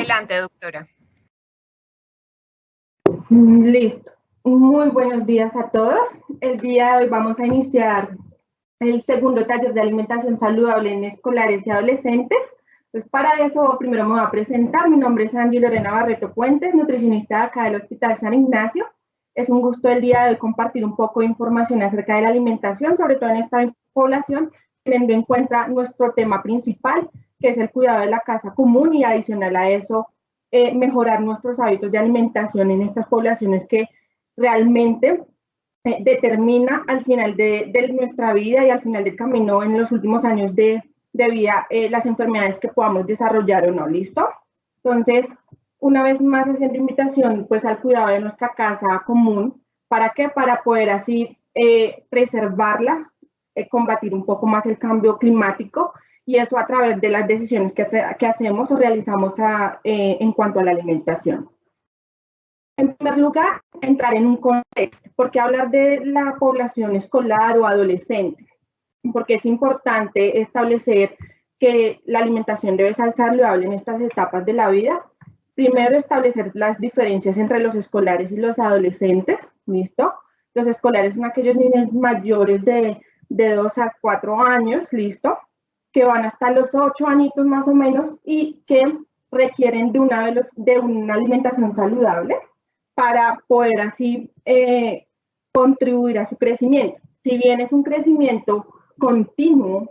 Adelante, doctora. Listo. Muy buenos días a todos. El día de hoy vamos a iniciar el segundo taller de alimentación saludable en escolares y adolescentes. Pues para eso primero me voy a presentar. Mi nombre es Angie Lorena Barreto Puentes, nutricionista de acá del Hospital San Ignacio. Es un gusto el día de hoy compartir un poco de información acerca de la alimentación, sobre todo en esta población, teniendo en cuenta nuestro tema principal, que es el cuidado de la casa común, y adicional a eso, mejorar nuestros hábitos de alimentación en estas poblaciones que realmente determina al final de nuestra vida y al final del camino en los últimos años de vida las enfermedades que podamos desarrollar o no. ¿Listo? Entonces, una vez más haciendo invitación pues al cuidado de nuestra casa común. ¿Para qué? Para poder así preservarla, combatir un poco más el cambio climático, y eso a través de las decisiones que hacemos o realizamos en cuanto a la alimentación. En primer lugar, entrar en un contexto. ¿Por qué hablar de la población escolar o adolescente? Porque es importante establecer que la alimentación debe ser saludable en estas etapas de la vida. Primero, establecer las diferencias entre los escolares y los adolescentes. ¿Listo? Los escolares son aquellos niños mayores de 2 a 4 años, ¿listo? Que van hasta los 8 añitos más o menos y que requieren de una alimentación saludable para poder así contribuir a su crecimiento. Si bien es un crecimiento continuo,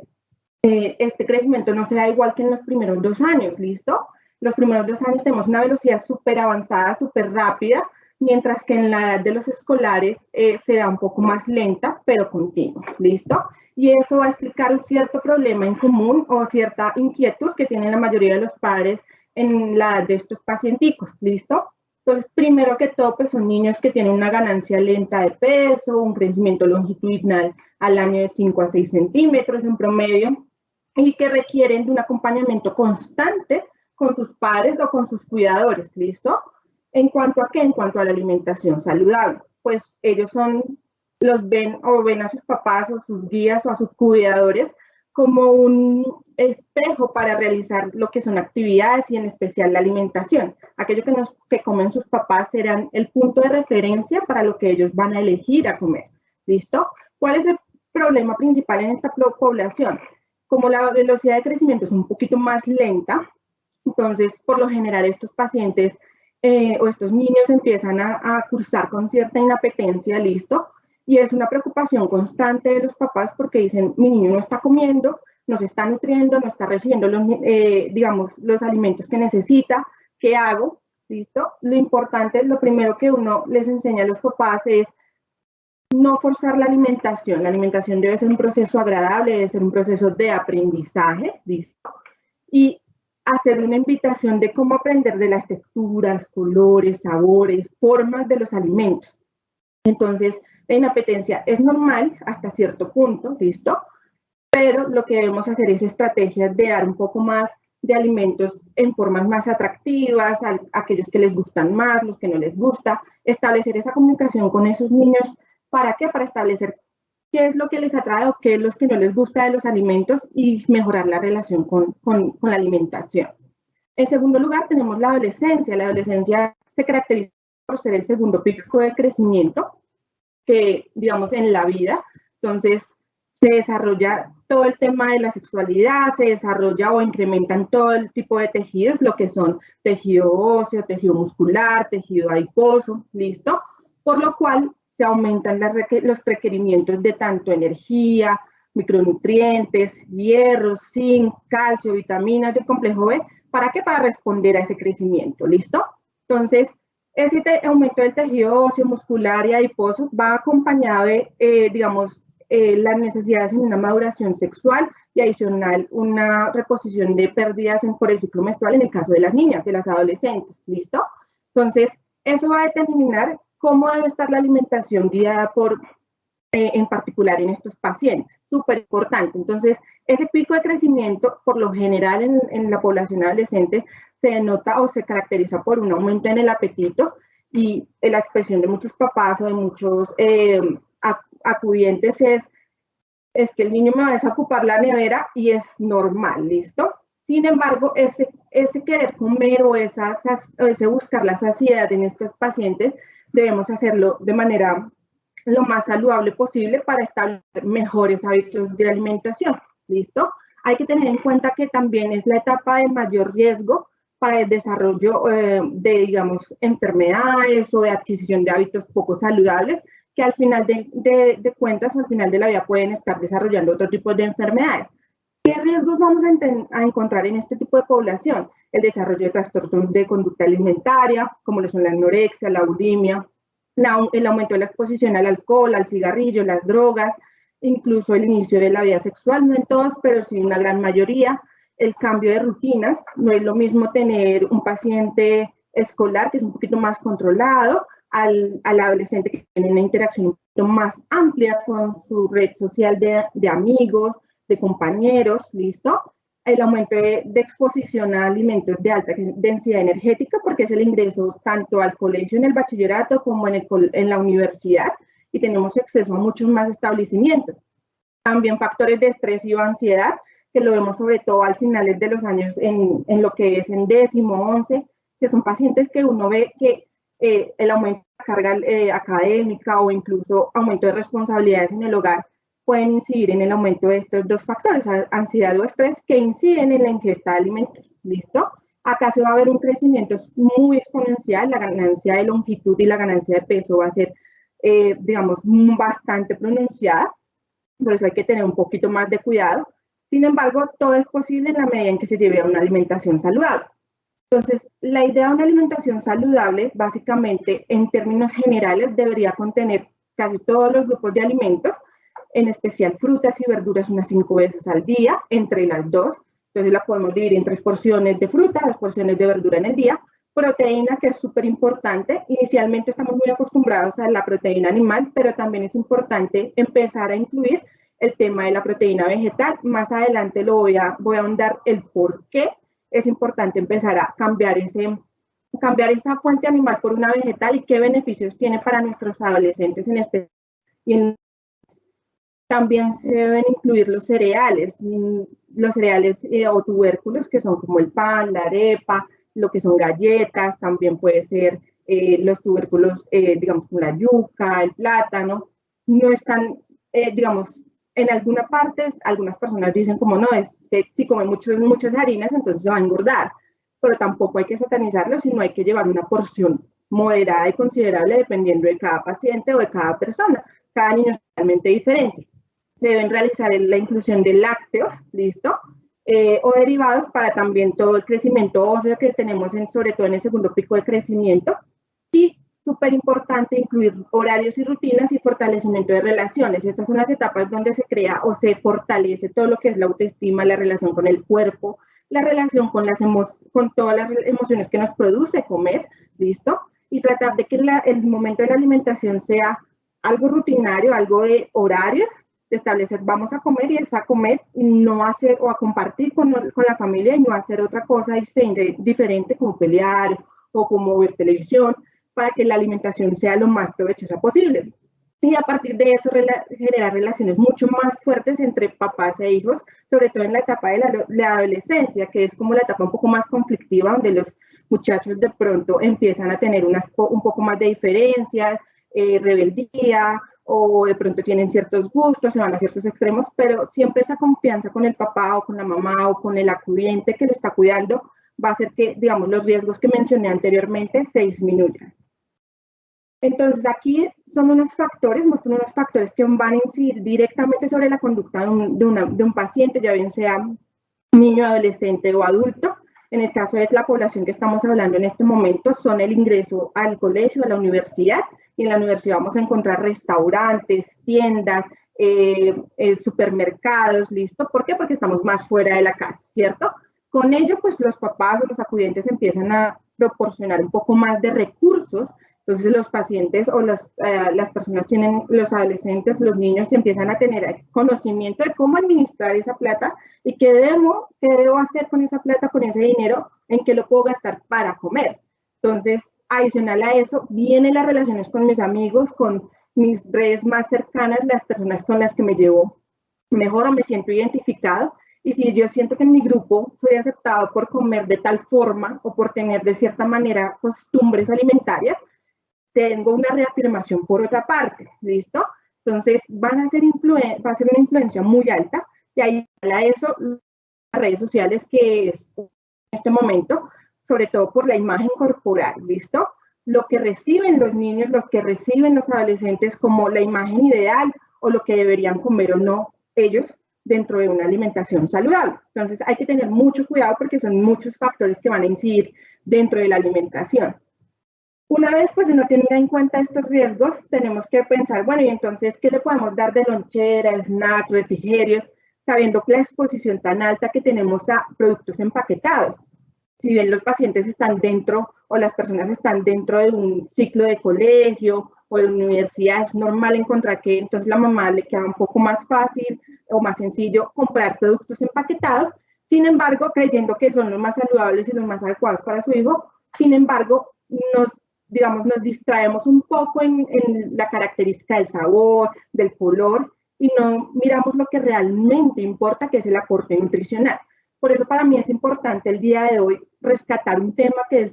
este crecimiento no se da igual que en los primeros 2 años, ¿listo? Los primeros 2 años tenemos una velocidad súper avanzada, súper rápida, mientras que en la edad de los escolares se da un poco más lenta, pero continua, ¿listo? Y eso va a explicar un cierto problema en común o cierta inquietud que tienen la mayoría de los padres en la edad de estos pacienticos, ¿listo? Entonces, primero que todo, pues son niños que tienen una ganancia lenta de peso, un crecimiento longitudinal al año de 5 a 6 centímetros en promedio, y que requieren de un acompañamiento constante con sus padres o con sus cuidadores, ¿listo? ¿En cuanto a qué? En cuanto a la alimentación saludable. Pues ellos los ven a sus papás o sus guías o a sus cuidadores como un espejo para realizar lo que son actividades y en especial la alimentación. Aquello que comen sus papás serán el punto de referencia para lo que ellos van a elegir a comer. ¿Listo? ¿Cuál es el problema principal en esta población? Como la velocidad de crecimiento es un poquito más lenta, entonces por lo general estos pacientes o estos niños empiezan a cursar con cierta inapetencia, ¿listo? Y es una preocupación constante de los papás porque dicen, mi niño no está comiendo, no se está nutriendo, no está recibiendo los alimentos que necesita. ¿Qué hago? ¿Listo? Lo importante, lo primero que uno les enseña a los papás es no forzar la alimentación. La alimentación debe ser un proceso agradable, debe ser un proceso de aprendizaje, ¿listo? Y hacer una invitación de cómo aprender de las texturas, colores, sabores, formas de los alimentos. Entonces, la inapetencia es normal hasta cierto punto, ¿listo? Pero lo que debemos hacer es estrategias de dar un poco más de alimentos en formas más atractivas, a aquellos que les gustan más, los que no les gusta, establecer esa comunicación con esos niños. ¿Para qué? Para establecer qué es lo que les atrae o qué es lo que no les gusta de los alimentos y mejorar la relación con la alimentación. En segundo lugar, tenemos la adolescencia. La adolescencia se caracteriza por ser el segundo pico de crecimiento que, digamos, en la vida. Entonces, se desarrolla todo el tema de la sexualidad, se desarrolla o incrementan todo el tipo de tejidos, lo que son tejido óseo, tejido muscular, tejido adiposo, ¿listo? Por lo cual se aumentan los requerimientos de tanto energía, micronutrientes, hierro, zinc, calcio, vitaminas del complejo B. ¿Para qué? Para responder a ese crecimiento, ¿listo? Entonces, ese aumento del tejido óseo, muscular y adiposo va acompañado de, las necesidades en una maduración sexual y adicional una reposición de pérdidas por el ciclo menstrual en el caso de las niñas, de las adolescentes, ¿listo? Entonces, eso va a determinar cómo debe estar la alimentación guiada en particular en estos pacientes, súper importante. Entonces, ese pico de crecimiento, por lo general en la población adolescente, se denota o se caracteriza por un aumento en el apetito y la expresión de muchos papás o de muchos acudientes es que el niño me va a desocupar la nevera y es normal, ¿listo? Sin embargo, ese querer comer o ese buscar la saciedad en estos pacientes, debemos hacerlo de manera lo más saludable posible para establecer mejores hábitos de alimentación. ¿Listo? Hay que tener en cuenta que también es la etapa de mayor riesgo para el desarrollo de, digamos, enfermedades o de adquisición de hábitos poco saludables, que al final de cuentas, al final de la vida pueden estar desarrollando otro tipo de enfermedades. ¿Qué riesgos vamos a encontrar en este tipo de población? El desarrollo de trastornos de conducta alimentaria, como lo son la anorexia, la bulimia, el aumento de la exposición al alcohol, al cigarrillo, las drogas, incluso el inicio de la vida sexual, no en todos, pero sí en una gran mayoría, el cambio de rutinas. No es lo mismo tener un paciente escolar que es un poquito más controlado, al adolescente que tiene una interacción un poquito más amplia con su red social de amigos, de compañeros, ¿listo? El aumento de exposición a alimentos de alta densidad energética, porque es el ingreso tanto al colegio en el bachillerato como en la universidad, y tenemos acceso a muchos más establecimientos. También factores de estrés y ansiedad, que lo vemos sobre todo al finales de los años en lo que es en 10º, 11, que son pacientes que uno ve que el aumento de la carga académica o incluso aumento de responsabilidades en el hogar pueden incidir en el aumento de estos dos factores, ansiedad o estrés, que inciden en la ingesta de alimentos. ¿Listo? Acá se va a ver un crecimiento muy exponencial, la ganancia de longitud y la ganancia de peso va a ser, digamos, bastante pronunciada, por eso hay que tener un poquito más de cuidado. Sin embargo, todo es posible en la medida en que se lleve a una alimentación saludable. Entonces, la idea de una alimentación saludable, básicamente, en términos generales, debería contener casi todos los grupos de alimentos, en especial frutas y verduras unas 5 veces al día, entre las dos. Entonces la podemos dividir en 3 porciones de fruta, 2 porciones de verdura en el día. Proteína, que es súper importante. Inicialmente estamos muy acostumbrados a la proteína animal, pero también es importante empezar a incluir el tema de la proteína vegetal. Más adelante voy a ahondar el por qué es importante empezar a cambiar esa fuente animal por una vegetal y qué beneficios tiene para nuestros adolescentes en especial. Y también se deben incluir los cereales o tubérculos, que son como el pan, la arepa, lo que son galletas, también puede ser los tubérculos, digamos, como la yuca, el plátano. No están, digamos, en alguna parte, algunas personas dicen como no, es que si come muchas harinas, entonces se va a engordar, pero tampoco hay que satanizarlo, sino hay que llevar una porción moderada y considerable dependiendo de cada paciente o de cada persona. Cada niño es totalmente diferente. Se deben realizar la inclusión de lácteos, ¿listo? O derivados para también todo el crecimiento óseo que tenemos, sobre todo en el segundo pico de crecimiento. Y súper importante incluir horarios y rutinas y fortalecimiento de relaciones. Estas son las etapas donde se crea o se fortalece todo lo que es la autoestima, la relación con el cuerpo, la relación con todas las emociones que nos produce comer, ¿listo? Y tratar de que el momento de la alimentación sea algo rutinario, algo de horarios, de establecer vamos a comer y es a comer, no hacer o a compartir con la familia y no hacer otra cosa diferente como pelear o como ver televisión, para que la alimentación sea lo más provechosa posible. Y a partir de eso generar relaciones mucho más fuertes entre papás e hijos, sobre todo en la etapa de la adolescencia, que es como la etapa un poco más conflictiva, donde los muchachos de pronto empiezan a tener un poco más de diferencias, rebeldía, o de pronto tienen ciertos gustos, se van a ciertos extremos, pero siempre esa confianza con el papá o con la mamá o con el acudiente que lo está cuidando va a hacer que, digamos, los riesgos que mencioné anteriormente se disminuyan. Entonces, aquí son muestran unos factores que van a incidir directamente sobre la conducta de un paciente, ya bien sea niño, adolescente o adulto. En el caso de la población que estamos hablando en este momento, son el ingreso al colegio, a la universidad, y en la universidad vamos a encontrar restaurantes, tiendas, supermercados, ¿listo? ¿Por qué? Porque estamos más fuera de la casa, ¿cierto? Con ello, pues los papás o los acudientes empiezan a proporcionar un poco más de recursos. Entonces los pacientes o las personas los adolescentes, los niños empiezan a tener conocimiento de cómo administrar esa plata y qué debo hacer con esa plata, con ese dinero, en qué lo puedo gastar para comer. Entonces, adicional a eso, vienen las relaciones con mis amigos, con mis redes más cercanas, las personas con las que me llevo mejor o me siento identificado. Y si yo siento que en mi grupo soy aceptado por comer de tal forma o por tener de cierta manera costumbres alimentarias, tengo una reafirmación por otra parte, ¿listo? Entonces va a ser una influencia muy alta y ahí a eso las redes sociales que es en este momento, sobre todo por la imagen corporal, ¿listo? Lo que reciben los niños, lo que reciben los adolescentes como la imagen ideal o lo que deberían comer o no ellos dentro de una alimentación saludable. Entonces hay que tener mucho cuidado porque son muchos factores que van a incidir dentro de la alimentación. Una vez pues uno tenga en cuenta estos riesgos, tenemos que pensar, bueno, y entonces, ¿qué le podemos dar de lonchera, snacks, refrigerios, sabiendo que la exposición tan alta que tenemos a productos empaquetados? Si bien los pacientes están dentro o las personas están dentro de un ciclo de colegio o de universidad, es normal encontrar que entonces la mamá le queda un poco más fácil o más sencillo comprar productos empaquetados, sin embargo, creyendo que son los más saludables y los más adecuados para su hijo, sin embargo, nos distraemos un poco en la característica del sabor, del color, y no miramos lo que realmente importa, que es el aporte nutricional. Por eso para mí es importante el día de hoy rescatar un tema que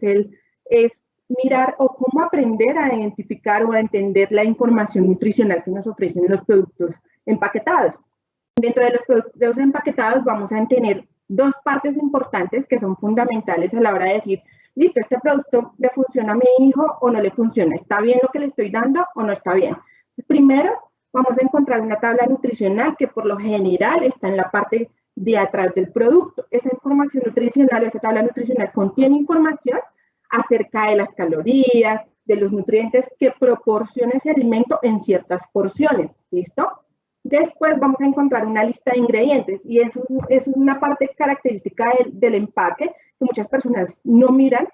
es mirar o cómo aprender a identificar o a entender la información nutricional que nos ofrecen los productos empaquetados. Dentro de los productos empaquetados vamos a tener dos partes importantes que son fundamentales a la hora de decir, listo, este producto le funciona a mi hijo o no le funciona, ¿está bien lo que le estoy dando o no está bien? Primero, vamos a encontrar una tabla nutricional que por lo general está en la parte de atrás del producto. Esa información nutricional, esa tabla nutricional contiene información acerca de las calorías, de los nutrientes que proporciona ese alimento en ciertas porciones, ¿listo? Después vamos a encontrar una lista de ingredientes y eso es una parte característica del empaque que muchas personas no miran,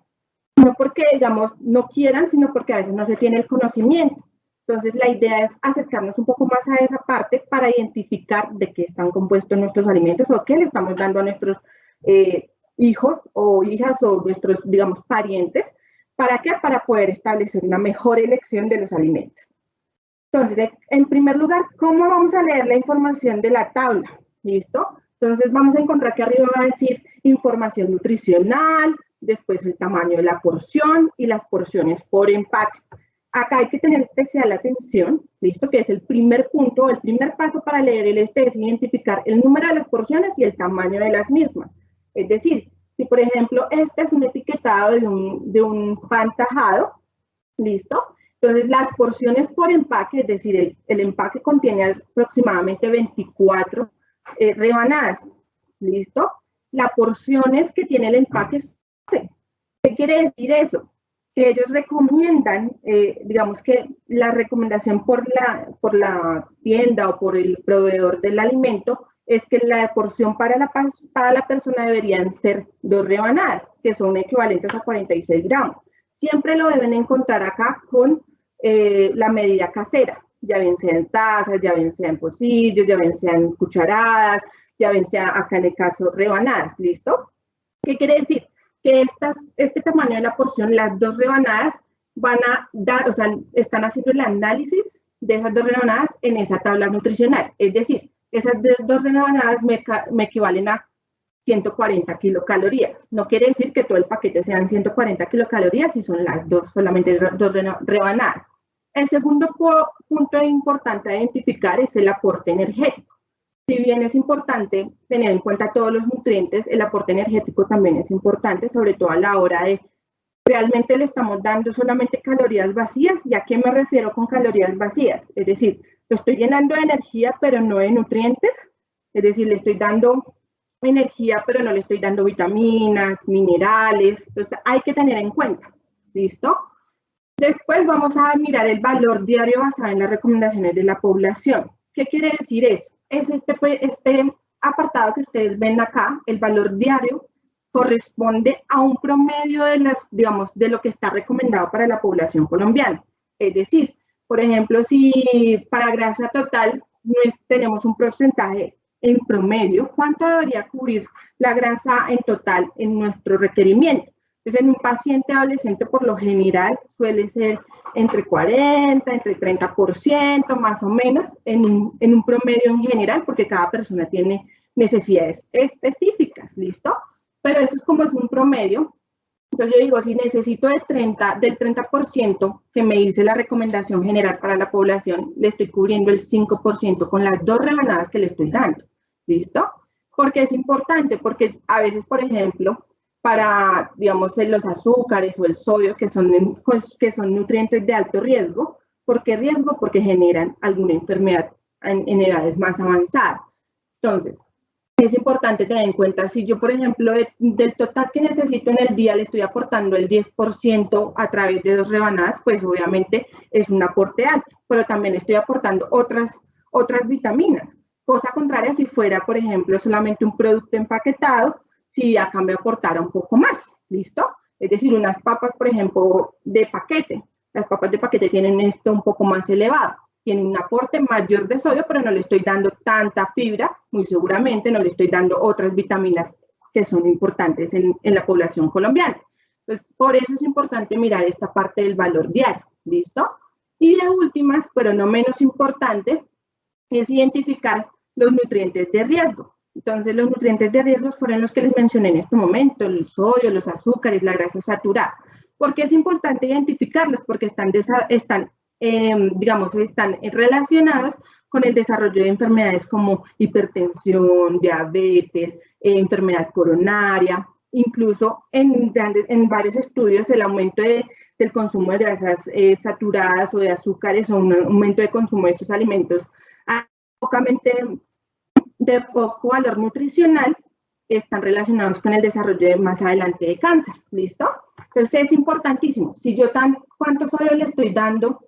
no porque, digamos, no quieran, sino porque a veces no se tiene el conocimiento. Entonces, la idea es acercarnos un poco más a esa parte para identificar de qué están compuestos nuestros alimentos o qué le estamos dando a nuestros hijos o hijas o nuestros, digamos, parientes. ¿Para qué? Para poder establecer una mejor elección de los alimentos. Entonces, en primer lugar, ¿cómo vamos a leer la información de la tabla? ¿Listo? Entonces, vamos a encontrar que arriba va a decir información nutricional, después el tamaño de la porción y las porciones por empaque. Acá hay que tener especial atención, ¿listo? Que es el primer punto, el primer paso para leer el es identificar el número de las porciones y el tamaño de las mismas. Es decir, si por ejemplo este es un etiquetado de un pan tajado, ¿listo? Entonces las porciones por empaque, es decir, el empaque contiene aproximadamente 24 rebanadas, ¿listo? Las porciones que tiene el empaque es 12. ¿Qué quiere decir eso? Que ellos recomiendan, digamos que la recomendación por la tienda o por el proveedor del alimento es que la porción para la persona deberían ser 2 rebanadas, que son equivalentes a 46 gramos. Siempre lo deben encontrar acá con la medida casera, ya bien sea en tazas, ya bien sea en pocillos, ya bien sea en cucharadas, ya bien sea acá en el caso rebanadas, ¿listo? ¿Qué quiere decir? Que este tamaño de la porción, las 2 rebanadas van a dar, o sea, están haciendo el análisis de esas 2 rebanadas en esa tabla nutricional. Es decir, esas 2 rebanadas me equivalen a 140 kilocalorías. No quiere decir que todo el paquete sean 140 kilocalorías si son las solamente 2 rebanadas. El segundo punto importante a identificar es el aporte energético. Si bien es importante tener en cuenta todos los nutrientes, el aporte energético también es importante, sobre todo a la hora de realmente le estamos dando solamente calorías vacías. ¿Y a qué me refiero con calorías vacías? Es decir, lo estoy llenando de energía, pero no de nutrientes. Es decir, le estoy dando energía, pero no le estoy dando vitaminas, minerales. Entonces, hay que tener en cuenta. ¿Listo? Después vamos a mirar el valor diario basado en las recomendaciones de la población. ¿Qué quiere decir eso? Es este apartado que ustedes ven acá, el valor diario, corresponde a un promedio de lo que está recomendado para la población colombiana. Es decir, por ejemplo, si para grasa total tenemos un porcentaje en promedio, ¿cuánto debería cubrir la grasa en total en nuestro requerimiento? Entonces, en un paciente adolescente, por lo general, suele ser entre 40, entre 30%, más o menos, en un promedio en general, porque cada persona tiene necesidades específicas, ¿listo? Pero eso es como es un promedio. Entonces yo digo, si necesito del 30% que me dice la recomendación general para la población, le estoy cubriendo el 5% con las 2 rebanadas que le estoy dando, ¿listo? Porque es importante, porque a veces, por ejemplo, para, digamos, los azúcares o el sodio, que son nutrientes de alto riesgo. ¿Por qué riesgo? Porque generan alguna enfermedad en edades más avanzadas. Entonces, es importante tener en cuenta, si yo, por ejemplo, del total que necesito en el día le estoy aportando el 10% a través de 2 rebanadas, pues obviamente es un aporte alto, pero también estoy aportando otras vitaminas. Cosa contraria si fuera, por ejemplo, solamente un producto empaquetado, si acá me aportara un poco más, ¿listo? Es decir, unas papas, por ejemplo, de paquete. Las papas de paquete tienen esto un poco más elevado, tienen un aporte mayor de sodio, pero no le estoy dando tanta fibra, muy seguramente no le estoy dando otras vitaminas que son importantes en la población colombiana. Entonces, por eso es importante mirar esta parte del valor diario, ¿listo? Y de últimas, pero no menos importante, es identificar los nutrientes de riesgo. Entonces, los nutrientes de riesgo fueron los que les mencioné en este momento, el sodio, los azúcares, la grasa saturada. ¿Por qué es importante identificarlos? Porque están relacionados con el desarrollo de enfermedades como hipertensión, diabetes, enfermedad coronaria. Incluso en varios estudios el aumento del consumo de grasas saturadas o de azúcares o un aumento de consumo de estos alimentos de poco valor nutricional están relacionados con el desarrollo más adelante de cáncer, ¿listo? Entonces es importantísimo, si yo cuánto sodio le estoy dando,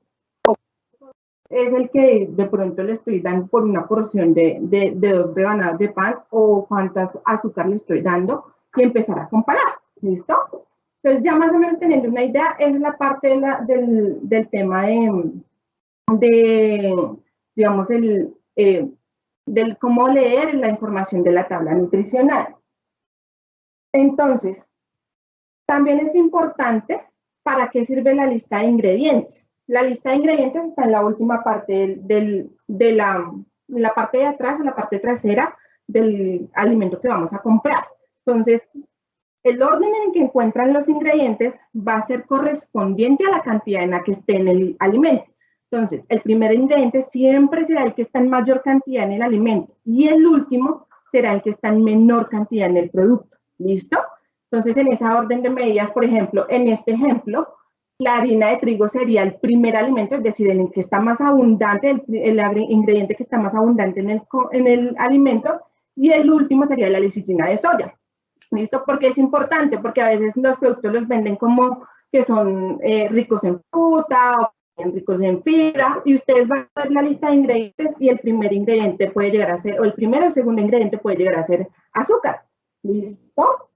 es el que de pronto le estoy dando por una porción de 2 rebanadas de pan o cuántas azúcar le estoy dando y empezar a comparar, ¿listo? Entonces ya más o menos teniendo una idea, es la parte del tema digamos, del cómo leer la información de la tabla nutricional. Entonces, también es importante para qué sirve la lista de ingredientes. La lista de ingredientes está en la última parte de la parte de atrás, en la parte trasera del alimento que vamos a comprar. Entonces, el orden en que encuentran los ingredientes va a ser correspondiente a la cantidad en la que esté en el alimento. Entonces, el primer ingrediente siempre será el que está en mayor cantidad en el alimento y el último será el que está en menor cantidad en el producto. ¿Listo? Entonces, en esa orden de medidas, por ejemplo, en este ejemplo, la harina de trigo sería el primer alimento, es decir, el que está más abundante, el ingrediente que está más abundante en el alimento, y el último sería la lisicina de soya. ¿Listo? Porque es importante, porque a veces los productos los venden como que son ricos en fruta o ricos en fibra, y ustedes van a ver la lista de ingredientes y el primer ingrediente puede llegar a ser, o el primero o el segundo ingrediente puede llegar a ser azúcar. ¿Listo?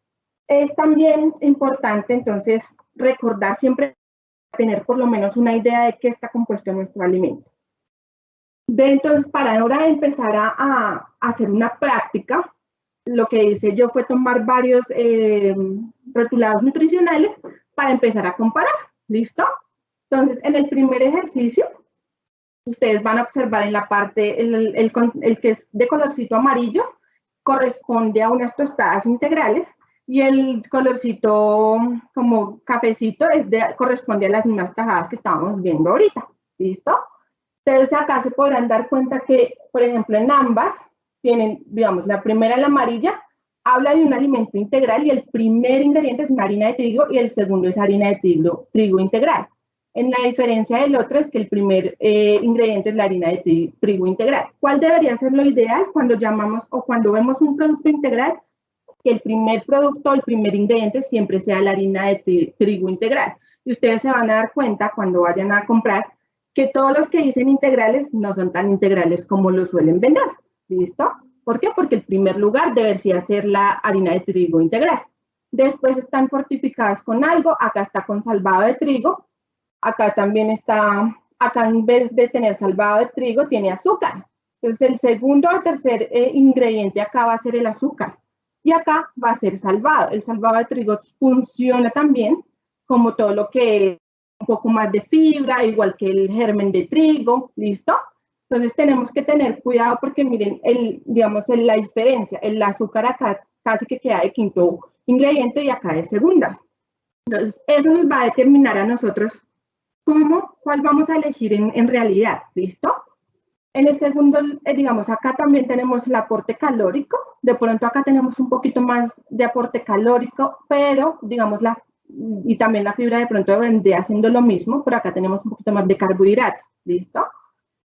Es también importante, entonces, recordar siempre tener por lo menos una idea de qué está compuesto nuestro alimento. Entonces, para ahora empezar a hacer una práctica, lo que hice yo fue tomar varios rotulados nutricionales para empezar a comparar. ¿Listo? Entonces, en el primer ejercicio, ustedes van a observar en la parte, el que es de colorcito amarillo, corresponde a unas tostadas integrales, y el colorcito como cafecito corresponde a las mismas tajadas que estábamos viendo ahorita. ¿Listo? Entonces, acá se podrán dar cuenta que, por ejemplo, en ambas tienen, digamos, la primera, la amarilla, habla de un alimento integral y el primer ingrediente es una harina de trigo y el segundo es harina de trigo integral. En la diferencia del otro es que el primer ingrediente es la harina de trigo integral. ¿Cuál debería ser lo ideal cuando llamamos o cuando vemos un producto integral? Que el primer producto, el primer ingrediente siempre sea la harina de trigo integral. Y ustedes se van a dar cuenta cuando vayan a comprar que todos los que dicen integrales no son tan integrales como lo suelen vender. ¿Listo? ¿Por qué? Porque el primer lugar debería ser la harina de trigo integral. Después están fortificadas con algo, acá está con salvado de trigo, acá también está, acá en vez de tener salvado de trigo, tiene azúcar. Entonces el segundo o tercer ingrediente acá va a ser el azúcar y acá va a ser salvado. El salvado de trigo funciona también como todo lo que es un poco más de fibra, igual que el germen de trigo, ¿listo? Entonces tenemos que tener cuidado porque miren, digamos, la diferencia, el azúcar acá casi que queda de quinto ingrediente y acá de segunda. Entonces eso nos va a determinar a nosotros cuál vamos a elegir en realidad, ¿listo? En el segundo, digamos, acá también tenemos el aporte calórico, de pronto acá tenemos un poquito más de aporte calórico, pero digamos, y también la fibra de pronto vendría haciendo lo mismo, pero acá tenemos un poquito más de carbohidrato, ¿listo?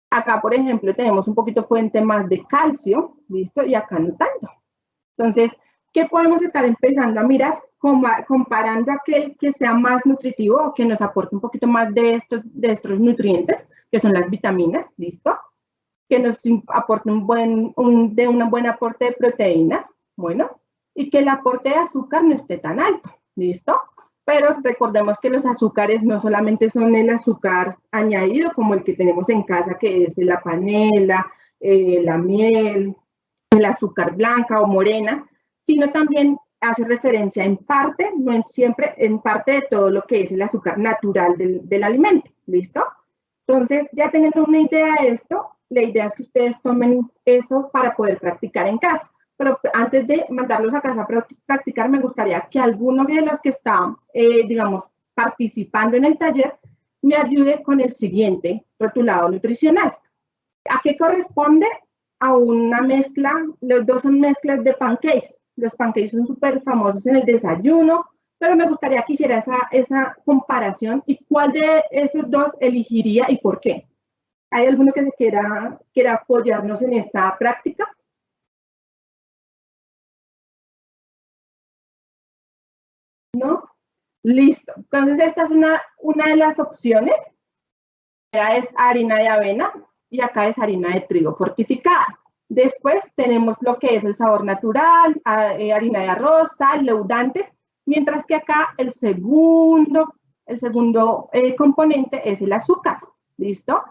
Acá, por ejemplo, tenemos un poquito fuente más de calcio, ¿listo? Y acá no tanto. Entonces, ¿qué podemos estar empezando a mirar? Comparando aquel que sea más nutritivo o que nos aporte un poquito más de estos nutrientes, que son las vitaminas, ¿listo? Que nos aporte un buen aporte de proteína, bueno, y que el aporte de azúcar no esté tan alto, ¿listo? Pero recordemos que los azúcares no solamente son el azúcar añadido como el que tenemos en casa, que es la panela, la miel, el azúcar blanca o morena, sino también hace referencia en parte, no en siempre, en parte de todo lo que es el azúcar natural del alimento, ¿listo? Entonces, ya teniendo una idea de esto, la idea es que ustedes tomen eso para poder practicar en casa. Pero antes de mandarlos a casa a practicar, me gustaría que alguno de los que están, digamos, participando en el taller, me ayude con el siguiente rotulado nutricional. ¿A qué corresponde? A una mezcla, los dos son mezclas de pancakes. Los pancakes son súper famosos en el desayuno, pero me gustaría que hiciera esa comparación y cuál de esos dos elegiría y por qué. ¿Hay alguno que se quiera apoyarnos en esta práctica? ¿No? Listo. Entonces, esta es una de las opciones. Acá es harina de avena y acá es harina de trigo fortificada. Después tenemos lo que es el sabor natural, harina de arroz, sal, leudantes, mientras que acá el segundo componente es el azúcar. ¿Listo?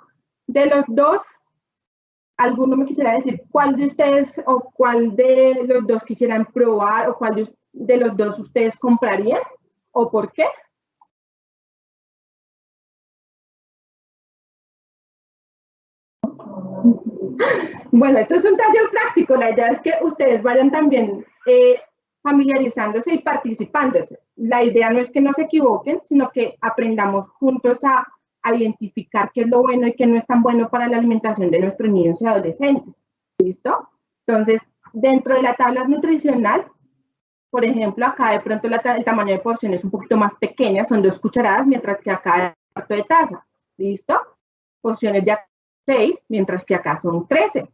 De los dos, ¿alguno me quisiera decir cuál de ustedes o cuál de los dos quisieran probar o cuál de los dos ustedes comprarían o por qué? Bueno, esto es un taller práctico. La idea es que ustedes vayan también familiarizándose y participándose. La idea no es que no se equivoquen, sino que aprendamos juntos a identificar qué es lo bueno y qué no es tan bueno para la alimentación de nuestros niños y adolescentes. ¿Listo? Entonces, dentro de la tabla nutricional, por ejemplo, acá de pronto el tamaño de porción es un poquito más pequeña, son 2 cucharadas, mientras que acá es cuarto de taza. ¿Listo? Porciones de 6, mientras que acá son 13.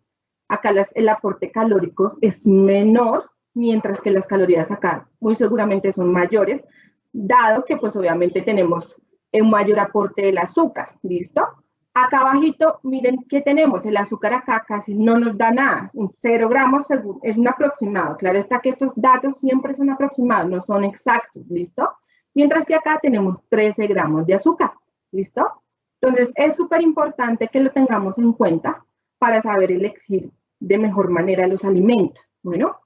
Acá el aporte calórico es menor, mientras que las calorías acá muy seguramente son mayores, dado que pues obviamente tenemos un mayor aporte del azúcar, ¿listo? Acá abajito, miren que tenemos, el azúcar acá casi no nos da nada, un 0 gramos es un aproximado, claro está que estos datos siempre son aproximados, no son exactos, ¿listo? Mientras que acá tenemos 13 gramos de azúcar, ¿listo? Entonces es súper importante que lo tengamos en cuenta para saber elegir de mejor manera los alimentos. Bueno,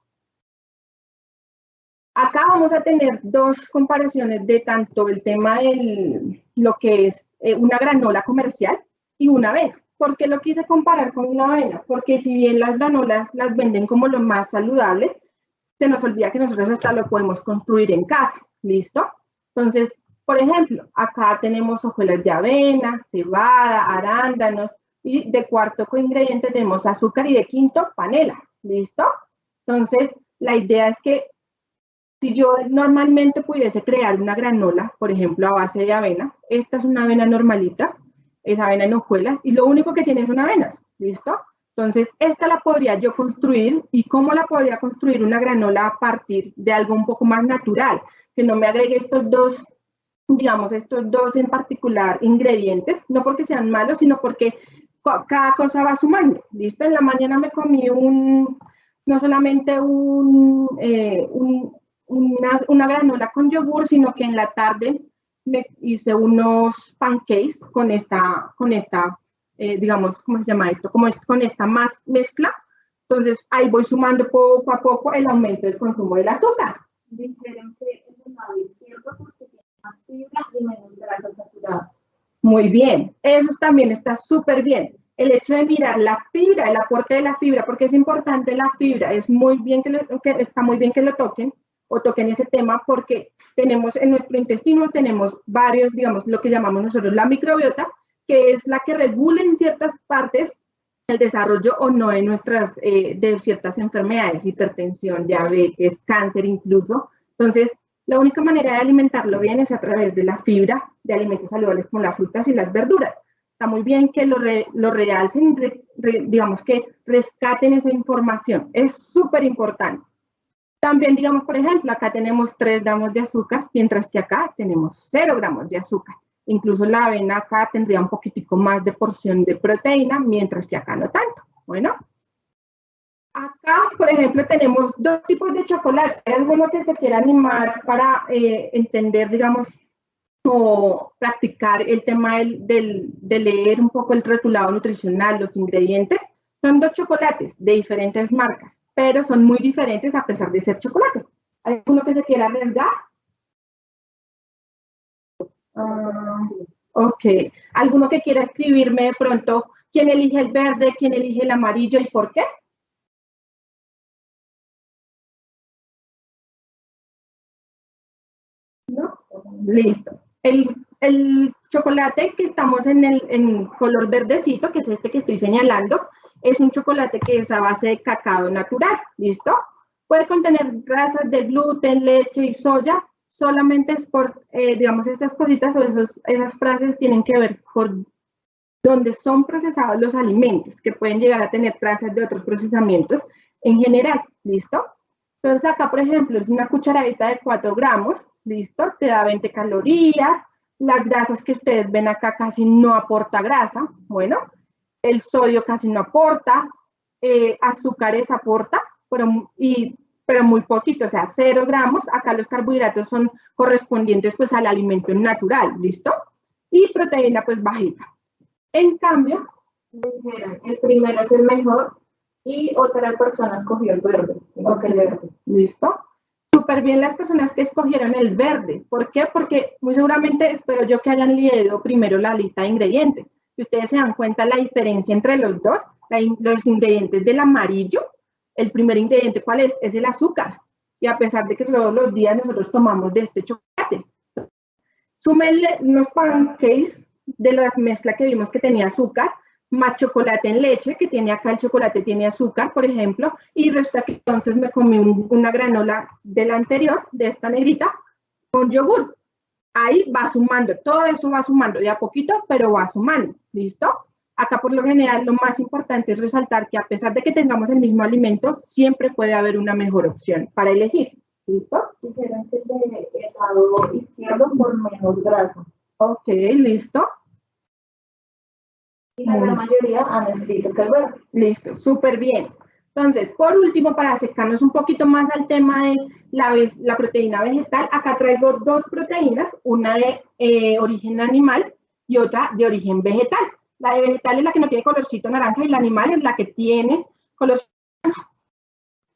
acá vamos a tener dos comparaciones de tanto el tema de lo que es una granola comercial y una avena. ¿Por qué lo quise comparar con una avena? Porque si bien las granolas las venden como lo más saludable, se nos olvida que nosotros hasta lo podemos construir en casa. ¿Listo? Entonces, por ejemplo, acá tenemos hojuelas de avena, cebada, arándanos, y de cuarto ingrediente tenemos azúcar y de quinto panela. ¿Listo? Entonces, la idea es que si yo normalmente pudiese crear una granola, por ejemplo, a base de avena, esta es una avena normalita, es avena en hojuelas, y lo único que tiene son avenas, ¿listo? Entonces, esta la podría yo construir, ¿y cómo la podría construir una granola a partir de algo un poco más natural? Que no me agregue estos dos, digamos, estos dos en particular ingredientes, no porque sean malos, sino porque cada cosa va sumando, ¿listo? En la mañana me comí no solamente una granola con yogur, sino que en la tarde me hice unos pancakes digamos, ¿cómo se llama esto? Como con esta mezcla. Entonces, ahí voy sumando poco a poco el aumento del consumo del azúcar. Dijeron que el lado izquierdo porque tiene más fibra y menos grasa saturada. Muy bien, eso también está súper bien. el hecho de mirar la fibra, el aporte de la fibra, porque es importante la fibra, es muy bien está muy bien que lo toquen o toquen ese tema, porque tenemos en nuestro intestino, tenemos varios, digamos, lo que llamamos nosotros la microbiota, que es la que regula en ciertas partes el desarrollo o no de ciertas enfermedades, hipertensión, diabetes, cáncer incluso. Entonces, la única manera de alimentarlo bien es a través de la fibra de alimentos saludables como las frutas y las verduras. Está muy bien que lo realcen, digamos que rescaten esa información. Es súper importante. También, digamos, por ejemplo, acá tenemos 3 gramos de azúcar, mientras que acá tenemos 0 gramos de azúcar. Incluso la avena acá tendría un poquitico más de porción de proteína, mientras que acá no tanto. Bueno, acá, por ejemplo, tenemos 2 tipos de chocolate. ¿Hay alguno que se quiera animar para entender, digamos, o practicar el tema de leer un poco el rotulado nutricional, los ingredientes? Son 2 chocolates de diferentes marcas, pero son muy diferentes a pesar de ser chocolate. ¿Hay alguno que se quiera arriesgar? Ok. ¿Alguno que quiera escribirme de pronto quién elige el verde, quién elige el amarillo y por qué? ¿No? Listo. El chocolate que estamos en color verdecito, que es este que estoy señalando, es un chocolate que es a base de cacao natural. ¿Listo? Puede contener grasas de gluten, leche y soya. Solamente es por, digamos, esas cositas o esas frases tienen que ver con donde son procesados los alimentos, que pueden llegar a tener trazas de otros procesamientos en general, ¿listo? Entonces acá, por ejemplo, es una cucharadita de 4 gramos, ¿listo? Te da 20 calorías, las grasas que ustedes ven acá casi no aporta grasa, bueno, el sodio casi no aporta, azúcares aporta, pero muy poquito, o sea, 0 gramos, acá los carbohidratos son correspondientes pues al alimento natural, ¿listo? Y proteína pues bajita. En cambio, dijeron, el primero es el mejor y otra persona escogió el verde. Ok, el verde. ¿Listo? Súper bien las personas que escogieron el verde. ¿Por qué? Porque muy seguramente espero yo que hayan leído primero la lista de ingredientes. Si ustedes se dan cuenta la diferencia entre los dos, los ingredientes del amarillo, el primer ingrediente, ¿cuál es? Es el azúcar. Y a pesar de que todos los días nosotros tomamos de este chocolate, súmenle unos pancakes de la mezcla que vimos que tenía azúcar, más chocolate en leche, que tiene acá el chocolate, tiene azúcar, por ejemplo, y resulta que entonces me comí una granola de la anterior, de esta negrita, con yogur. Ahí va sumando, todo eso va sumando, de a poquito, pero va sumando, ¿listo? Acá por lo general lo más importante es resaltar que a pesar de que tengamos el mismo alimento, siempre puede haber una mejor opción para elegir. ¿Listo? Diferentes del lado izquierdo por menos grasa. Ok, listo. Y la gran mayoría han escrito que es verde. Listo, súper bien. Entonces, por último, para acercarnos un poquito más al tema de la proteína vegetal, acá traigo 2 proteínas, una de origen animal y otra de origen vegetal. La de vegetal es la que no tiene colorcito naranja y la animal es la que tiene colorcito.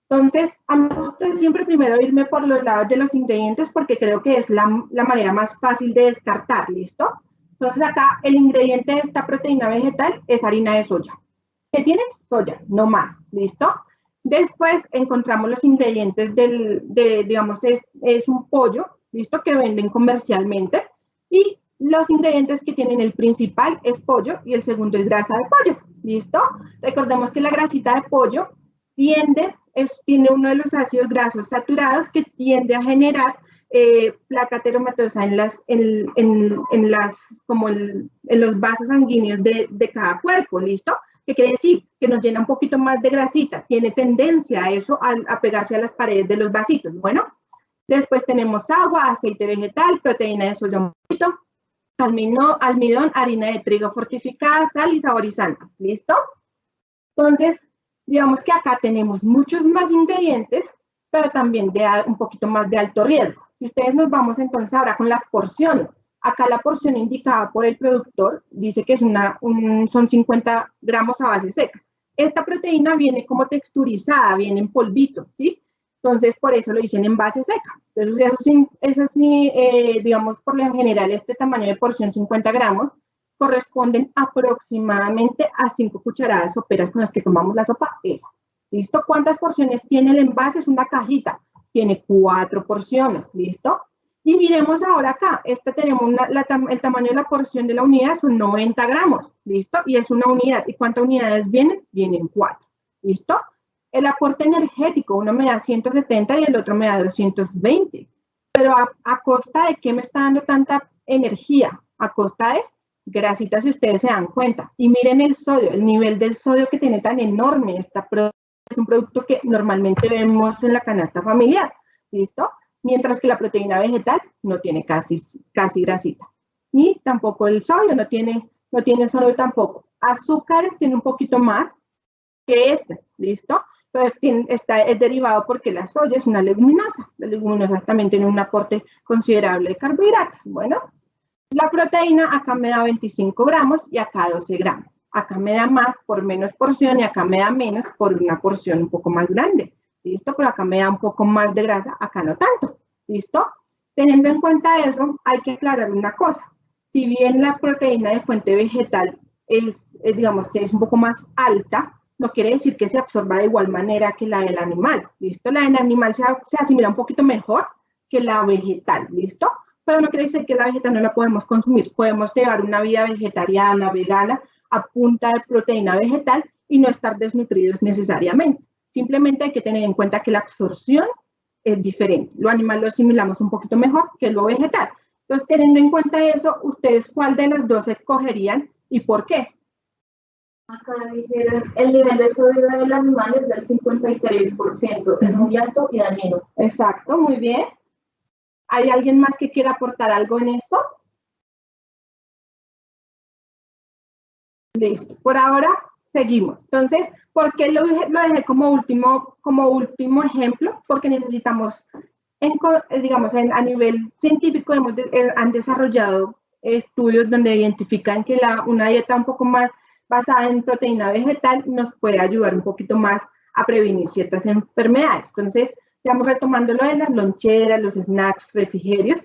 Entonces, a mí me gusta siempre primero irme por los lados de los ingredientes porque creo que es la manera más fácil de descartar, ¿listo? Entonces acá el ingrediente de esta proteína vegetal es harina de soya. ¿Qué tienes? Soya, no más, ¿listo? Después encontramos los ingredientes digamos, es un pollo, ¿listo? Que venden comercialmente. Y los ingredientes que tienen el principal es pollo y el segundo es grasa de pollo, ¿listo? Recordemos que la grasita de pollo tiene uno de los ácidos grasos saturados que tiende a generar placa teromatosa en los vasos sanguíneos de cada cuerpo, ¿listo? ¿Qué quiere decir? Que nos llena un poquito más de grasita, tiene tendencia a eso, a pegarse a las paredes de los vasitos. Bueno, después tenemos agua, aceite vegetal, proteína de soya un poquito, almidón, harina de trigo fortificada, sal y saborizantes, ¿listo? Entonces, digamos que acá tenemos muchos más ingredientes, pero también un poquito más de alto riesgo. Si ustedes nos vamos entonces ahora con las porciones. Acá la porción indicada por el productor dice que son 50 gramos a base seca. Esta proteína viene como texturizada, viene en polvito, ¿sí? Entonces, por eso lo dicen en base seca. Entonces, eso sí digamos, por lo general, este tamaño de porción 50 gramos, corresponden aproximadamente a 5 cucharadas soperas con las que tomamos la sopa esa. ¿Listo? ¿Cuántas porciones tiene el envase? Es una cajita. Tiene 4 porciones. ¿Listo? Y miremos ahora acá. Tenemos el tamaño de la porción de la unidad son 90 gramos. ¿Listo? Y es una unidad. ¿Y cuántas unidades vienen? Vienen 4. ¿Listo? El aporte energético, uno me da 170 y el otro me da 220. Pero ¿a costa de qué me está dando tanta energía? A costa de grasitas, si ustedes se dan cuenta. Y miren el sodio, el nivel del sodio que tiene tan enorme. Es un producto que normalmente vemos en la canasta familiar. ¿Listo? Mientras que la proteína vegetal no tiene casi grasita. Y tampoco el sodio, no tiene sodio tampoco. Azúcares tiene un poquito más que este. ¿Listo? Entonces es derivado porque la soya es una leguminosa. Las leguminosas también tienen un aporte considerable de carbohidratos. Bueno, la proteína acá me da 25 gramos y acá 12 gramos. Acá me da más por menos porción y acá me da menos por una porción un poco más grande. ¿Listo? Pero acá me da un poco más de grasa, acá no tanto. ¿Listo? Teniendo en cuenta eso, hay que aclarar una cosa. Si bien la proteína de fuente vegetal digamos que es un poco más alta, no quiere decir que se absorba de igual manera que la del animal, ¿listo? La del animal se asimila un poquito mejor que la vegetal, ¿listo? Pero no quiere decir que la vegetal no la podemos consumir. Podemos llevar una vida vegetariana, vegana, a punta de proteína vegetal y no estar desnutridos necesariamente. Simplemente hay que tener en cuenta que la absorción es diferente. Lo animal lo asimilamos un poquito mejor que lo vegetal. Entonces, teniendo en cuenta eso, ¿ustedes cuál de las dos escogerían y por qué? Acá dijeron, el nivel de sodio del animal es del 53%, es muy alto y dañino. Exacto, muy bien. ¿Hay alguien más que quiera aportar algo en esto? Listo, por ahora seguimos. Entonces, ¿por qué lo dejé como último ejemplo? Porque necesitamos, digamos, a nivel científico han desarrollado estudios donde identifican que una dieta un poco más basada en proteína vegetal nos puede ayudar un poquito más a prevenir ciertas enfermedades. Entonces, digamos, retomando lo de las loncheras, los snacks, refrigerios,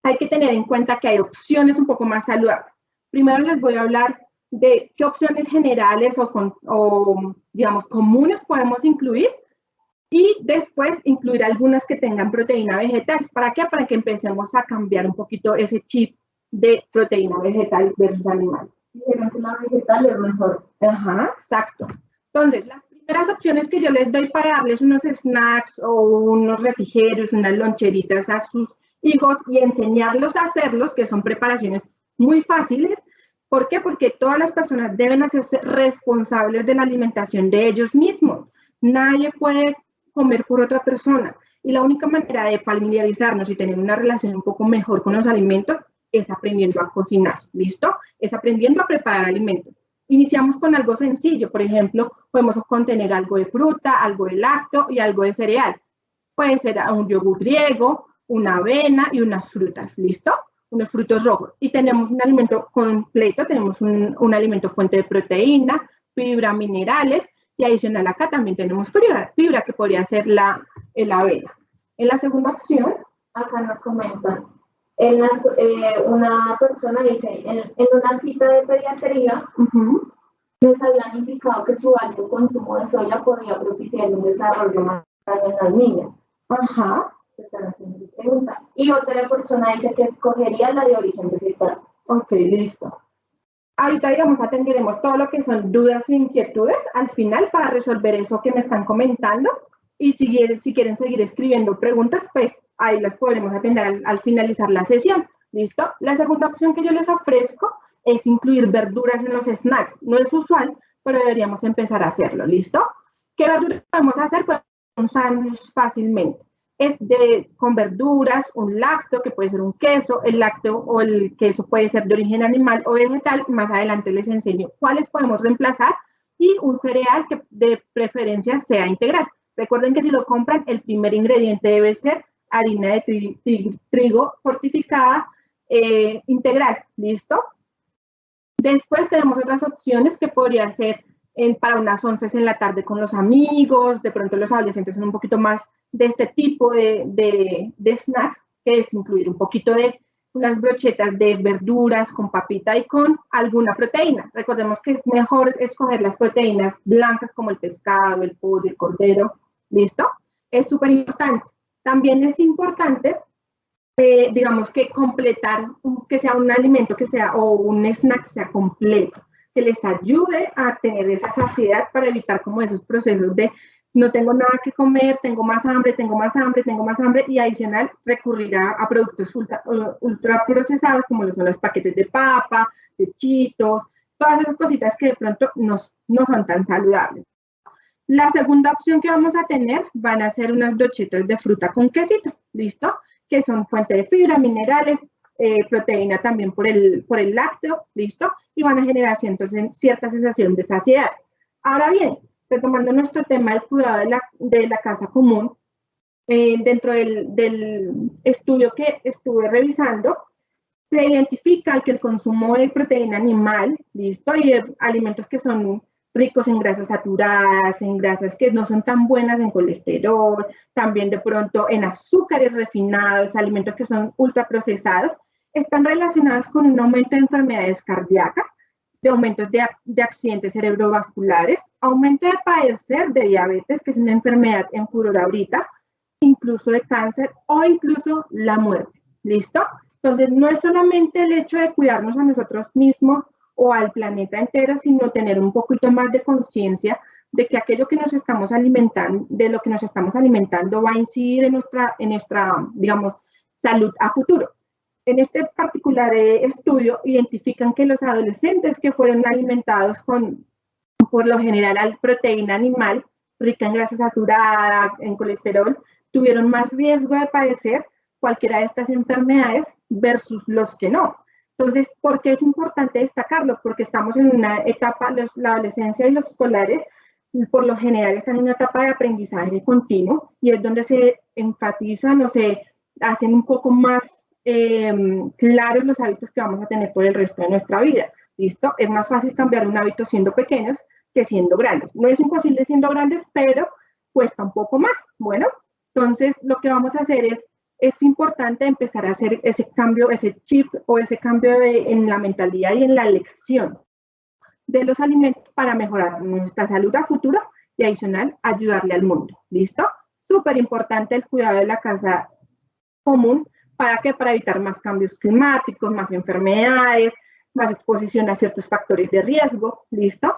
hay que tener en cuenta que hay opciones un poco más saludables. Primero les voy a hablar de qué opciones generales o digamos, comunes podemos incluir y después incluir algunas que tengan proteína vegetal. ¿Para qué? Para que empecemos a cambiar un poquito ese chip de proteína vegetal versus animal. Dijeron que la vegetal es mejor. Ajá, exacto. Entonces, las primeras opciones que yo les doy para darles unos snacks o unos refrigerios, unas loncheritas a sus hijos y enseñarlos a hacerlos, que son preparaciones muy fáciles. ¿Por qué? Porque todas las personas deben hacerse responsables de la alimentación de ellos mismos. Nadie puede comer por otra persona. Y la única manera de familiarizarnos y tener una relación un poco mejor con los alimentos es aprendiendo a cocinar, ¿listo? Es aprendiendo a preparar alimentos. Iniciamos con algo sencillo, por ejemplo, podemos contener algo de fruta, algo de lácteo y algo de cereal. Puede ser un yogur griego, una avena y unas frutas, ¿listo? Unos frutos rojos. Y tenemos un alimento completo, tenemos un alimento fuente de proteína, fibra, minerales, y adicional acá también tenemos fibra que podría ser la avena. En la segunda opción, acá nos comentan, una persona dice, en una cita de pediatría, les habían indicado que su alto consumo de soya podía propiciar un desarrollo más en las niñas. Ajá. Están haciendo pregunta. Y otra persona dice que escogería la de origen vegetal. Ok, listo. Ahorita, digamos, atenderemos todo lo que son dudas e inquietudes al final para resolver eso que me están comentando. Y si quieren seguir escribiendo preguntas, pues ahí las podremos atender al finalizar la sesión. ¿Listo? La segunda opción que yo les ofrezco es incluir verduras en los snacks. No es usual, pero deberíamos empezar a hacerlo. ¿Listo? ¿Qué verduras podemos hacer? Pues un sándwich fácilmente. Con verduras, un lácteo, que puede ser un queso, el lácteo o el queso puede ser de origen animal o vegetal, más adelante les enseño cuáles podemos reemplazar, y un cereal que de preferencia sea integral. Recuerden que si lo compran, el primer ingrediente debe ser harina de trigo fortificada integral, ¿listo? Después tenemos otras opciones que podría ser para unas 11 en la tarde con los amigos, de pronto los adolescentes son un poquito más de este tipo de snacks, que es incluir un poquito de unas brochetas de verduras con papita y con alguna proteína. Recordemos que es mejor escoger las proteínas blancas como el pescado, el pollo, el cordero, ¿listo? Es súper importante. También es importante, digamos que completar, que sea un alimento que sea, o un snack sea completo, que les ayude a tener esa saciedad para evitar como esos procesos de no tengo nada que comer, tengo más hambre, tengo más hambre, tengo más hambre, y adicional recurrir a productos ultra procesados como lo son los paquetes de papa, de Cheetos, todas esas cositas que de pronto no son tan saludables. La segunda opción que vamos a tener van a ser unas brochetas de fruta con quesito, ¿listo? Que son fuente de fibra, minerales, proteína también por el lácteo, ¿listo? Y van a generar cierta sensación de saciedad. Ahora bien, retomando nuestro tema del cuidado de la casa común, dentro del estudio que estuve revisando, se identifica que el consumo de proteína animal, ¿listo? Y de alimentos que son ricos en grasas saturadas, en grasas que no son tan buenas en colesterol, también de pronto en azúcares refinados, alimentos que son ultraprocesados, están relacionados con un aumento de enfermedades cardíacas, de aumentos de accidentes cerebrovasculares, aumento de padecer de diabetes, que es una enfermedad en furor ahorita, incluso de cáncer o incluso la muerte. ¿Listo? Entonces, no es solamente el hecho de cuidarnos a nosotros mismos o al planeta entero, sino tener un poquito más de conciencia de que aquello que nos estamos alimentando, de lo que nos estamos alimentando va a incidir en nuestra, digamos, salud a futuro. En este particular estudio identifican que los adolescentes que fueron alimentados con, por lo general, proteína animal, rica en grasa saturada, en colesterol, tuvieron más riesgo de padecer cualquiera de estas enfermedades versus los que no. Entonces, ¿por qué es importante destacarlo? Porque estamos en una etapa, la adolescencia y los escolares, por lo general, están en una etapa de aprendizaje continuo y es donde se enfatizan o se hacen un poco más claros los hábitos que vamos a tener por el resto de nuestra vida. ¿Listo? Es más fácil cambiar un hábito siendo pequeños que siendo grandes. No es imposible siendo grandes, pero cuesta un poco más. Bueno, entonces lo que vamos a hacer es importante empezar a hacer ese cambio, ese chip o ese cambio en la mentalidad y en la elección de los alimentos para mejorar nuestra salud a futuro y adicional ayudarle al mundo. ¿Listo? Súper importante el cuidado de la casa común. ¿Para qué? Para evitar más cambios climáticos, más enfermedades, más exposición a ciertos factores de riesgo. ¿Listo?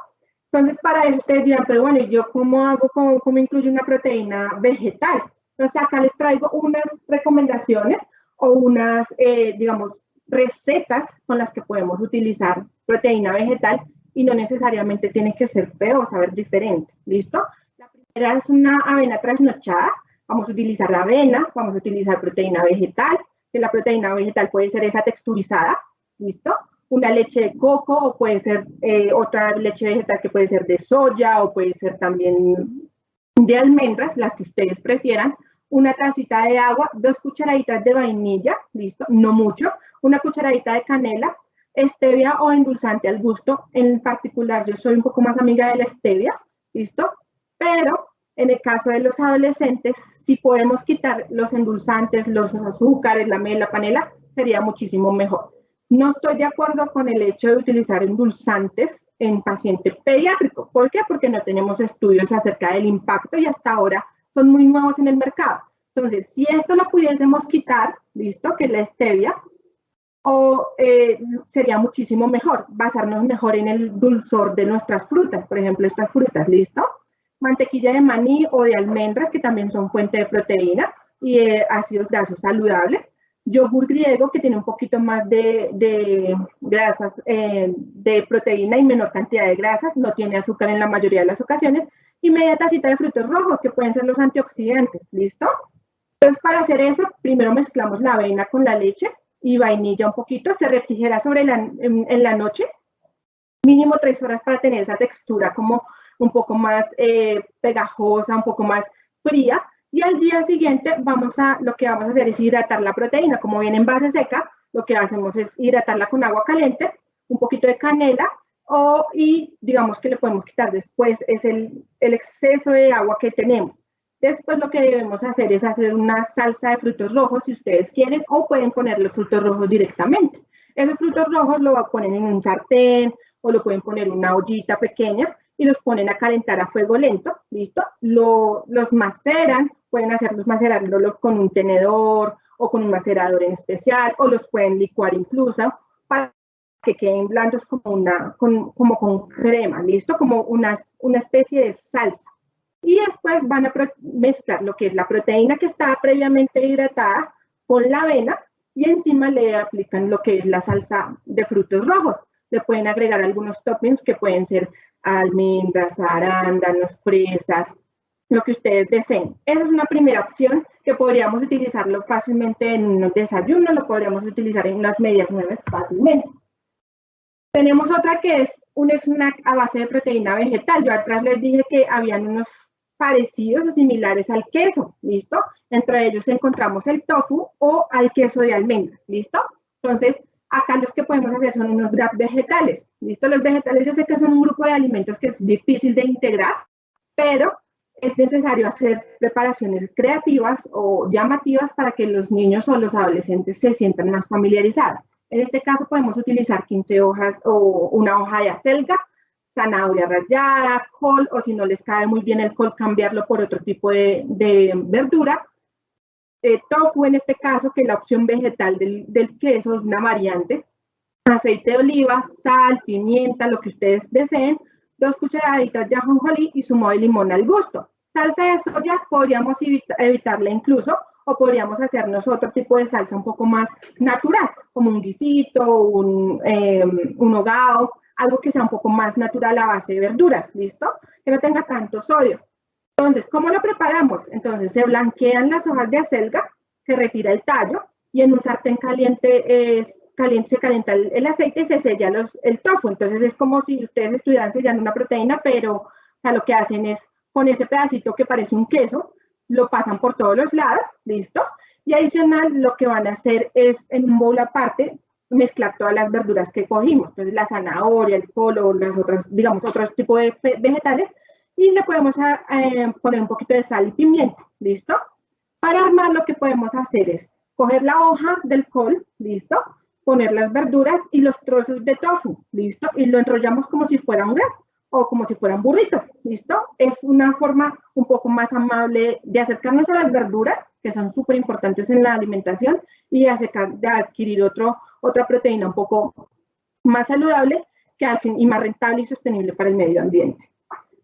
Entonces, para eso ustedes dirán, pero bueno, ¿y yo cómo hago, cómo incluyo una proteína vegetal? Entonces, acá les traigo unas recomendaciones o unas, digamos, recetas con las que podemos utilizar proteína vegetal y no necesariamente tiene que ser feo o saber diferente. ¿Listo? La primera es una avena trasnochada. Vamos a utilizar la avena, vamos a utilizar proteína vegetal, que la proteína vegetal puede ser esa texturizada, ¿listo? Una leche de coco o puede ser otra leche vegetal que puede ser de soya o puede ser también de almendras, la que ustedes prefieran. Una tacita de agua, 2 cucharaditas de vainilla, ¿listo? No mucho. Una cucharadita de canela, stevia o endulzante al gusto. En particular, yo soy un poco más amiga de la stevia, ¿listo? Pero en el caso de los adolescentes, si podemos quitar los endulzantes, los azúcares, la miel, la panela, sería muchísimo mejor. No estoy de acuerdo con el hecho de utilizar endulzantes en paciente pediátrico. ¿Por qué? Porque no tenemos estudios acerca del impacto y hasta ahora son muy nuevos en el mercado. Entonces, si esto lo pudiésemos quitar, listo, que es la stevia, sería muchísimo mejor, basarnos mejor en el dulzor de nuestras frutas, por ejemplo, estas frutas, ¿listo? Mantequilla de maní o de almendras, que también son fuente de proteína y ácidos grasos saludables. Yogur griego, que tiene un poquito más de grasas, de proteína y menor cantidad de grasas, no tiene azúcar en la mayoría de las ocasiones, y media tacita de frutos rojos, que pueden ser los antioxidantes, ¿listo? Entonces, para hacer eso, primero mezclamos la avena con la leche y vainilla un poquito, se refrigera en la noche, mínimo 3 horas para tener esa textura como un poco más pegajosa, un poco más fría, y al día siguiente lo que vamos a hacer es hidratar la proteína. Como viene en base seca, lo que hacemos es hidratarla con agua caliente, un poquito de canela, y digamos que le podemos quitar después es el exceso de agua que tenemos. Después lo que debemos hacer es hacer una salsa de frutos rojos si ustedes quieren, o pueden poner los frutos rojos directamente. Esos frutos rojos lo ponen en un sartén o lo pueden poner en una ollita pequeña y los ponen a calentar a fuego lento, ¿listo? Los maceran, pueden hacerlos macerar con un tenedor o con un macerador en especial, o los pueden licuar incluso para que queden blandos como con crema, ¿listo? Como una especie de salsa. Y después van a mezclar lo que es la proteína que está previamente hidratada con la avena y encima le aplican lo que es la salsa de frutos rojos. Le pueden agregar algunos toppings que pueden ser almendras, arándanos, fresas, lo que ustedes deseen. Esa es una primera opción que podríamos utilizarlo fácilmente en un desayuno, lo podríamos utilizar en las medias nuevas fácilmente. Tenemos otra que es un snack a base de proteína vegetal. Yo atrás les dije que habían unos parecidos o similares al queso, ¿listo? Entre ellos encontramos el tofu o al queso de almendras, ¿listo? Entonces, acá los que podemos hacer son unos wraps vegetales, ¿listo? Los vegetales yo sé que son un grupo de alimentos que es difícil de integrar, pero es necesario hacer preparaciones creativas o llamativas para que los niños o los adolescentes se sientan más familiarizados. En este caso podemos utilizar 15 hojas o una hoja de acelga, zanahoria rallada, col, o si no les cae muy bien el col, cambiarlo por otro tipo de verdura. Tofu en este caso, que es la opción vegetal del queso, es una variante. Aceite de oliva, sal, pimienta, lo que ustedes deseen, 2 cucharaditas de ajonjolí y zumo de limón al gusto. Salsa de soya podríamos evitarla incluso, o podríamos hacernos otro tipo de salsa un poco más natural, como un guisito, un hogao, algo que sea un poco más natural a base de verduras, ¿listo? Que no tenga tanto sodio. Entonces, ¿cómo lo preparamos? Entonces, se blanquean las hojas de acelga, se retira el tallo y en un sartén caliente se calienta el aceite y se sella el tofu. Entonces, es como si ustedes estuvieran sellando una proteína, pero o sea, lo que hacen es con ese pedacito que parece un queso, lo pasan por todos los lados, ¿listo? Y adicional, lo que van a hacer es en un bowl aparte mezclar todas las verduras que cogimos, entonces la zanahoria, el col o las otras, digamos, otros tipos de vegetales, y le podemos poner un poquito de sal y pimienta, ¿listo? Para armar lo que podemos hacer es coger la hoja del col, ¿listo? Poner las verduras y los trozos de tofu, ¿listo? Y lo enrollamos como si fuera un wrap o como si fuera un burrito, ¿listo? Es una forma un poco más amable de acercarnos a las verduras, que son súper importantes en la alimentación, y de adquirir otra proteína un poco más saludable que al fin, y más rentable y sostenible para el medio ambiente.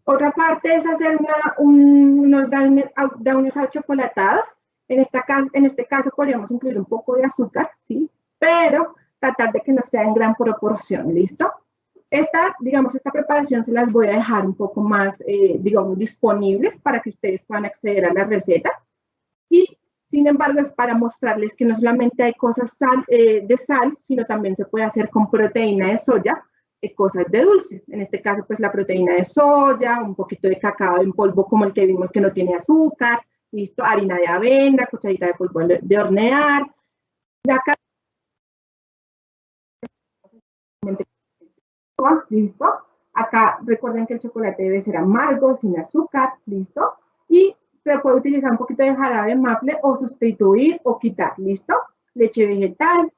Otra parte es hacer unos brownies achocolatados. En este caso podríamos incluir un poco de azúcar, ¿sí? Pero tratar de que no sea en gran proporción, ¿listo? Esta preparación se las voy a dejar un poco más, digamos, disponibles para que ustedes puedan acceder a la receta. Y, sin embargo, es para mostrarles que no solamente hay cosas de sal, sino también se puede hacer con proteína de soya, cosas de dulce. En este caso, pues la proteína de soya, un poquito de cacao en polvo como el que vimos que no tiene azúcar, listo, harina de avena, cucharita de polvo de hornear. De acá, listo. Acá recuerden que el chocolate debe ser amargo, sin azúcar, listo. Y se puede utilizar un poquito de jarabe maple o sustituir o quitar, listo. Leche vegetal,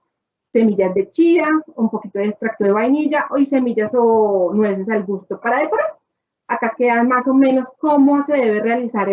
semillas de chía, un poquito de extracto de vainilla y semillas o nueces al gusto para decorar. Acá queda más o menos cómo se debe realizar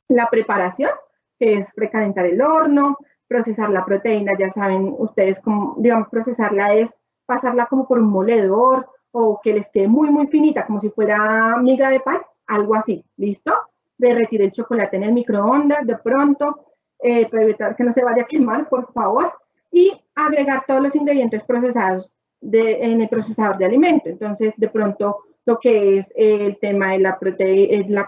la preparación, que es precalentar el horno, procesar la proteína, ya saben ustedes cómo, digamos, procesarla es pasarla como por un moledor o que les quede muy, muy finita, como si fuera miga de pan, algo así, ¿listo? Derretir el chocolate en el microondas de pronto, para evitar que no se vaya a quemar, por favor, y agregar todos los ingredientes procesados en el procesador de alimento. Entonces, de pronto, lo que es el tema de la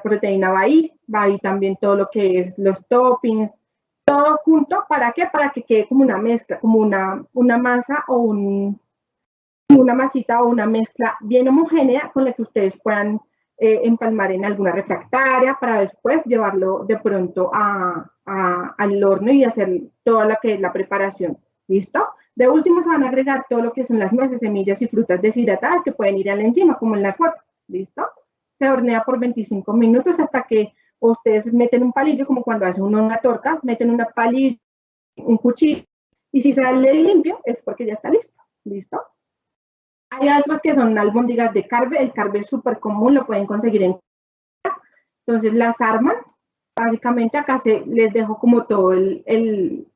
proteína va ahí también todo lo que es los toppings, todo junto. ¿Para qué? Para que quede como una mezcla, como una masa o una masita o una mezcla bien homogénea con la que ustedes puedan empalmar en alguna refractaria para después llevarlo de pronto al horno y hacer toda lo que es la preparación. ¿Listo? De último se van a agregar todo lo que son las nueces, semillas y frutas deshidratadas que pueden ir a la encima, como en la foto. ¿Listo? Se hornea por 25 minutos hasta que o ustedes meten un palillo, como cuando hace uno una torta, meten una palillo, un cuchillo, y si sale limpio es porque ya está listo. ¿Listo? Hay otros que son albóndigas de carbe. El carbe es súper común, lo pueden conseguir en... Entonces las arman. Básicamente acá les dejo como todo el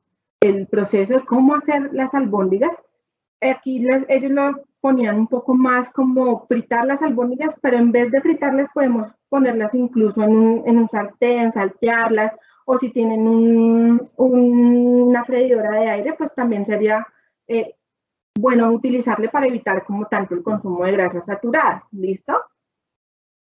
proceso de cómo hacer las albóndigas. Aquí ellos lo ponían un poco más como fritar las albóndigas, pero en vez de fritarlas podemos ponerlas incluso en un sartén, saltearlas, o si tienen una freidora de aire, pues también sería bueno utilizarle para evitar como tanto el consumo de grasas saturadas. ¿Listo?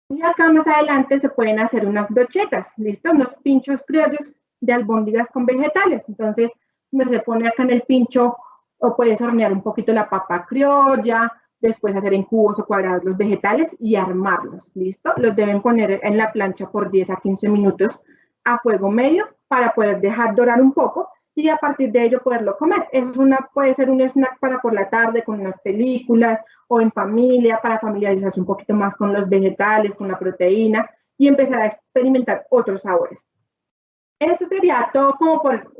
Y acá más adelante se pueden hacer unas brochetas, ¿listo? Unos pinchos criollos de albóndigas con vegetales. Entonces, se pone acá en el pincho, o puedes hornear un poquito la papa criolla, después hacer en cubos o cuadrados los vegetales y armarlos, ¿listo? Los deben poner en la plancha por 10 a 15 minutos a fuego medio para poder dejar dorar un poco y a partir de ello poderlo comer. Puede ser un snack para por la tarde con unas películas o en familia, para familiarizarse un poquito más con los vegetales, con la proteína y empezar a experimentar otros sabores. Eso sería todo como por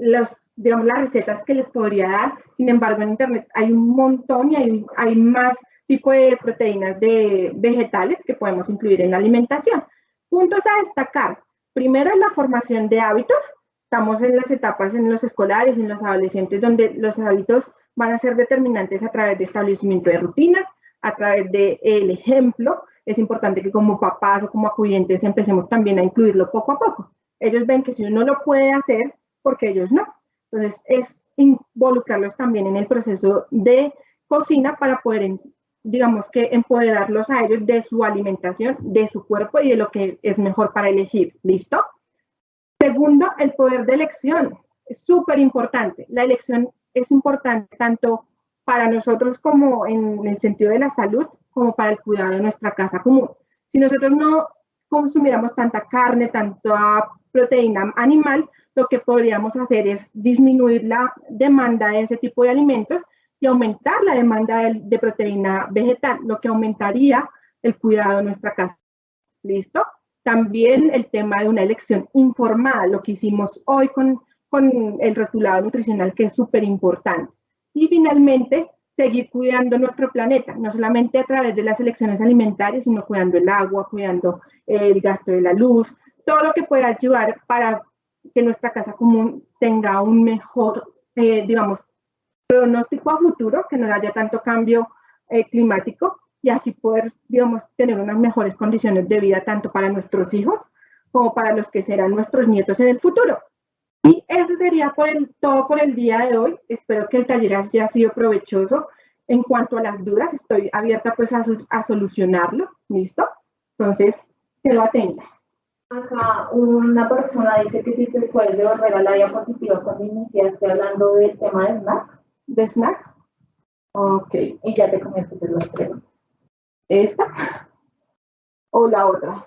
digamos, las recetas que les podría dar. Sin embargo, en internet hay un montón y hay más tipo de proteínas de vegetales que podemos incluir en la alimentación. Puntos a destacar. Primero, la formación de hábitos. Estamos en las etapas en los escolares, en los adolescentes, donde los hábitos van a ser determinantes a través de establecimiento de rutinas, a través del ejemplo. Es importante que como papás o como acudientes empecemos también a incluirlo poco a poco. Ellos ven que si uno lo puede hacer, porque ellos no. Entonces, es involucrarlos también en el proceso de cocina para poder, digamos que, empoderarlos a ellos de su alimentación, de su cuerpo y de lo que es mejor para elegir. ¿Listo? Segundo, el poder de elección. Es súper importante. La elección es importante tanto para nosotros como en el sentido de la salud, como para el cuidado de nuestra casa común. Si nosotros no consumiéramos tanta carne, tanta proteína animal, lo que podríamos hacer es disminuir la demanda de ese tipo de alimentos y aumentar la demanda de proteína vegetal, lo que aumentaría el cuidado de nuestra casa. ¿Listo? También el tema de una elección informada, lo que hicimos hoy con el rotulado nutricional, que es súper importante. Y finalmente, seguir cuidando nuestro planeta, no solamente a través de las elecciones alimentarias, sino cuidando el agua, cuidando el gasto de la luz, todo lo que pueda ayudar para que nuestra casa común tenga un mejor, digamos, pronóstico a futuro, que no haya tanto cambio climático y así poder, digamos, tener unas mejores condiciones de vida tanto para nuestros hijos como para los que serán nuestros nietos en el futuro. Y eso sería todo por el día de hoy. Espero que el taller haya sido provechoso. En cuanto a las dudas, estoy abierta pues a solucionarlo. ¿Listo? Entonces, quedo atenta. Acá una persona dice que si te puedes devolver a la diapositiva cuando iniciaste hablando del tema de snacks. ¿De snacks? Ok, y ya te comienzo a las preguntas. ¿Esta? ¿O la otra?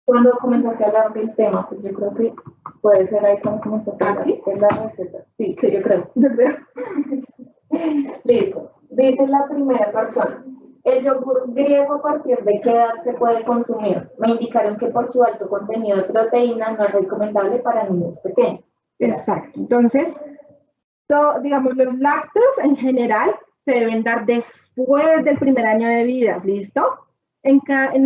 Cuando comenzaste a hablar del tema, pues yo creo que puede ser ahí cuando comenzaste a hablar de la receta. Sí, yo creo. Listo. Dice la primera persona. ¿El yogur griego a partir de qué edad se puede consumir? Me indicaron que por su alto contenido de proteína no es recomendable para niños pequeños. Exacto. Entonces, digamos, los lácteos en general se deben dar después del primer año de vida, ¿listo? En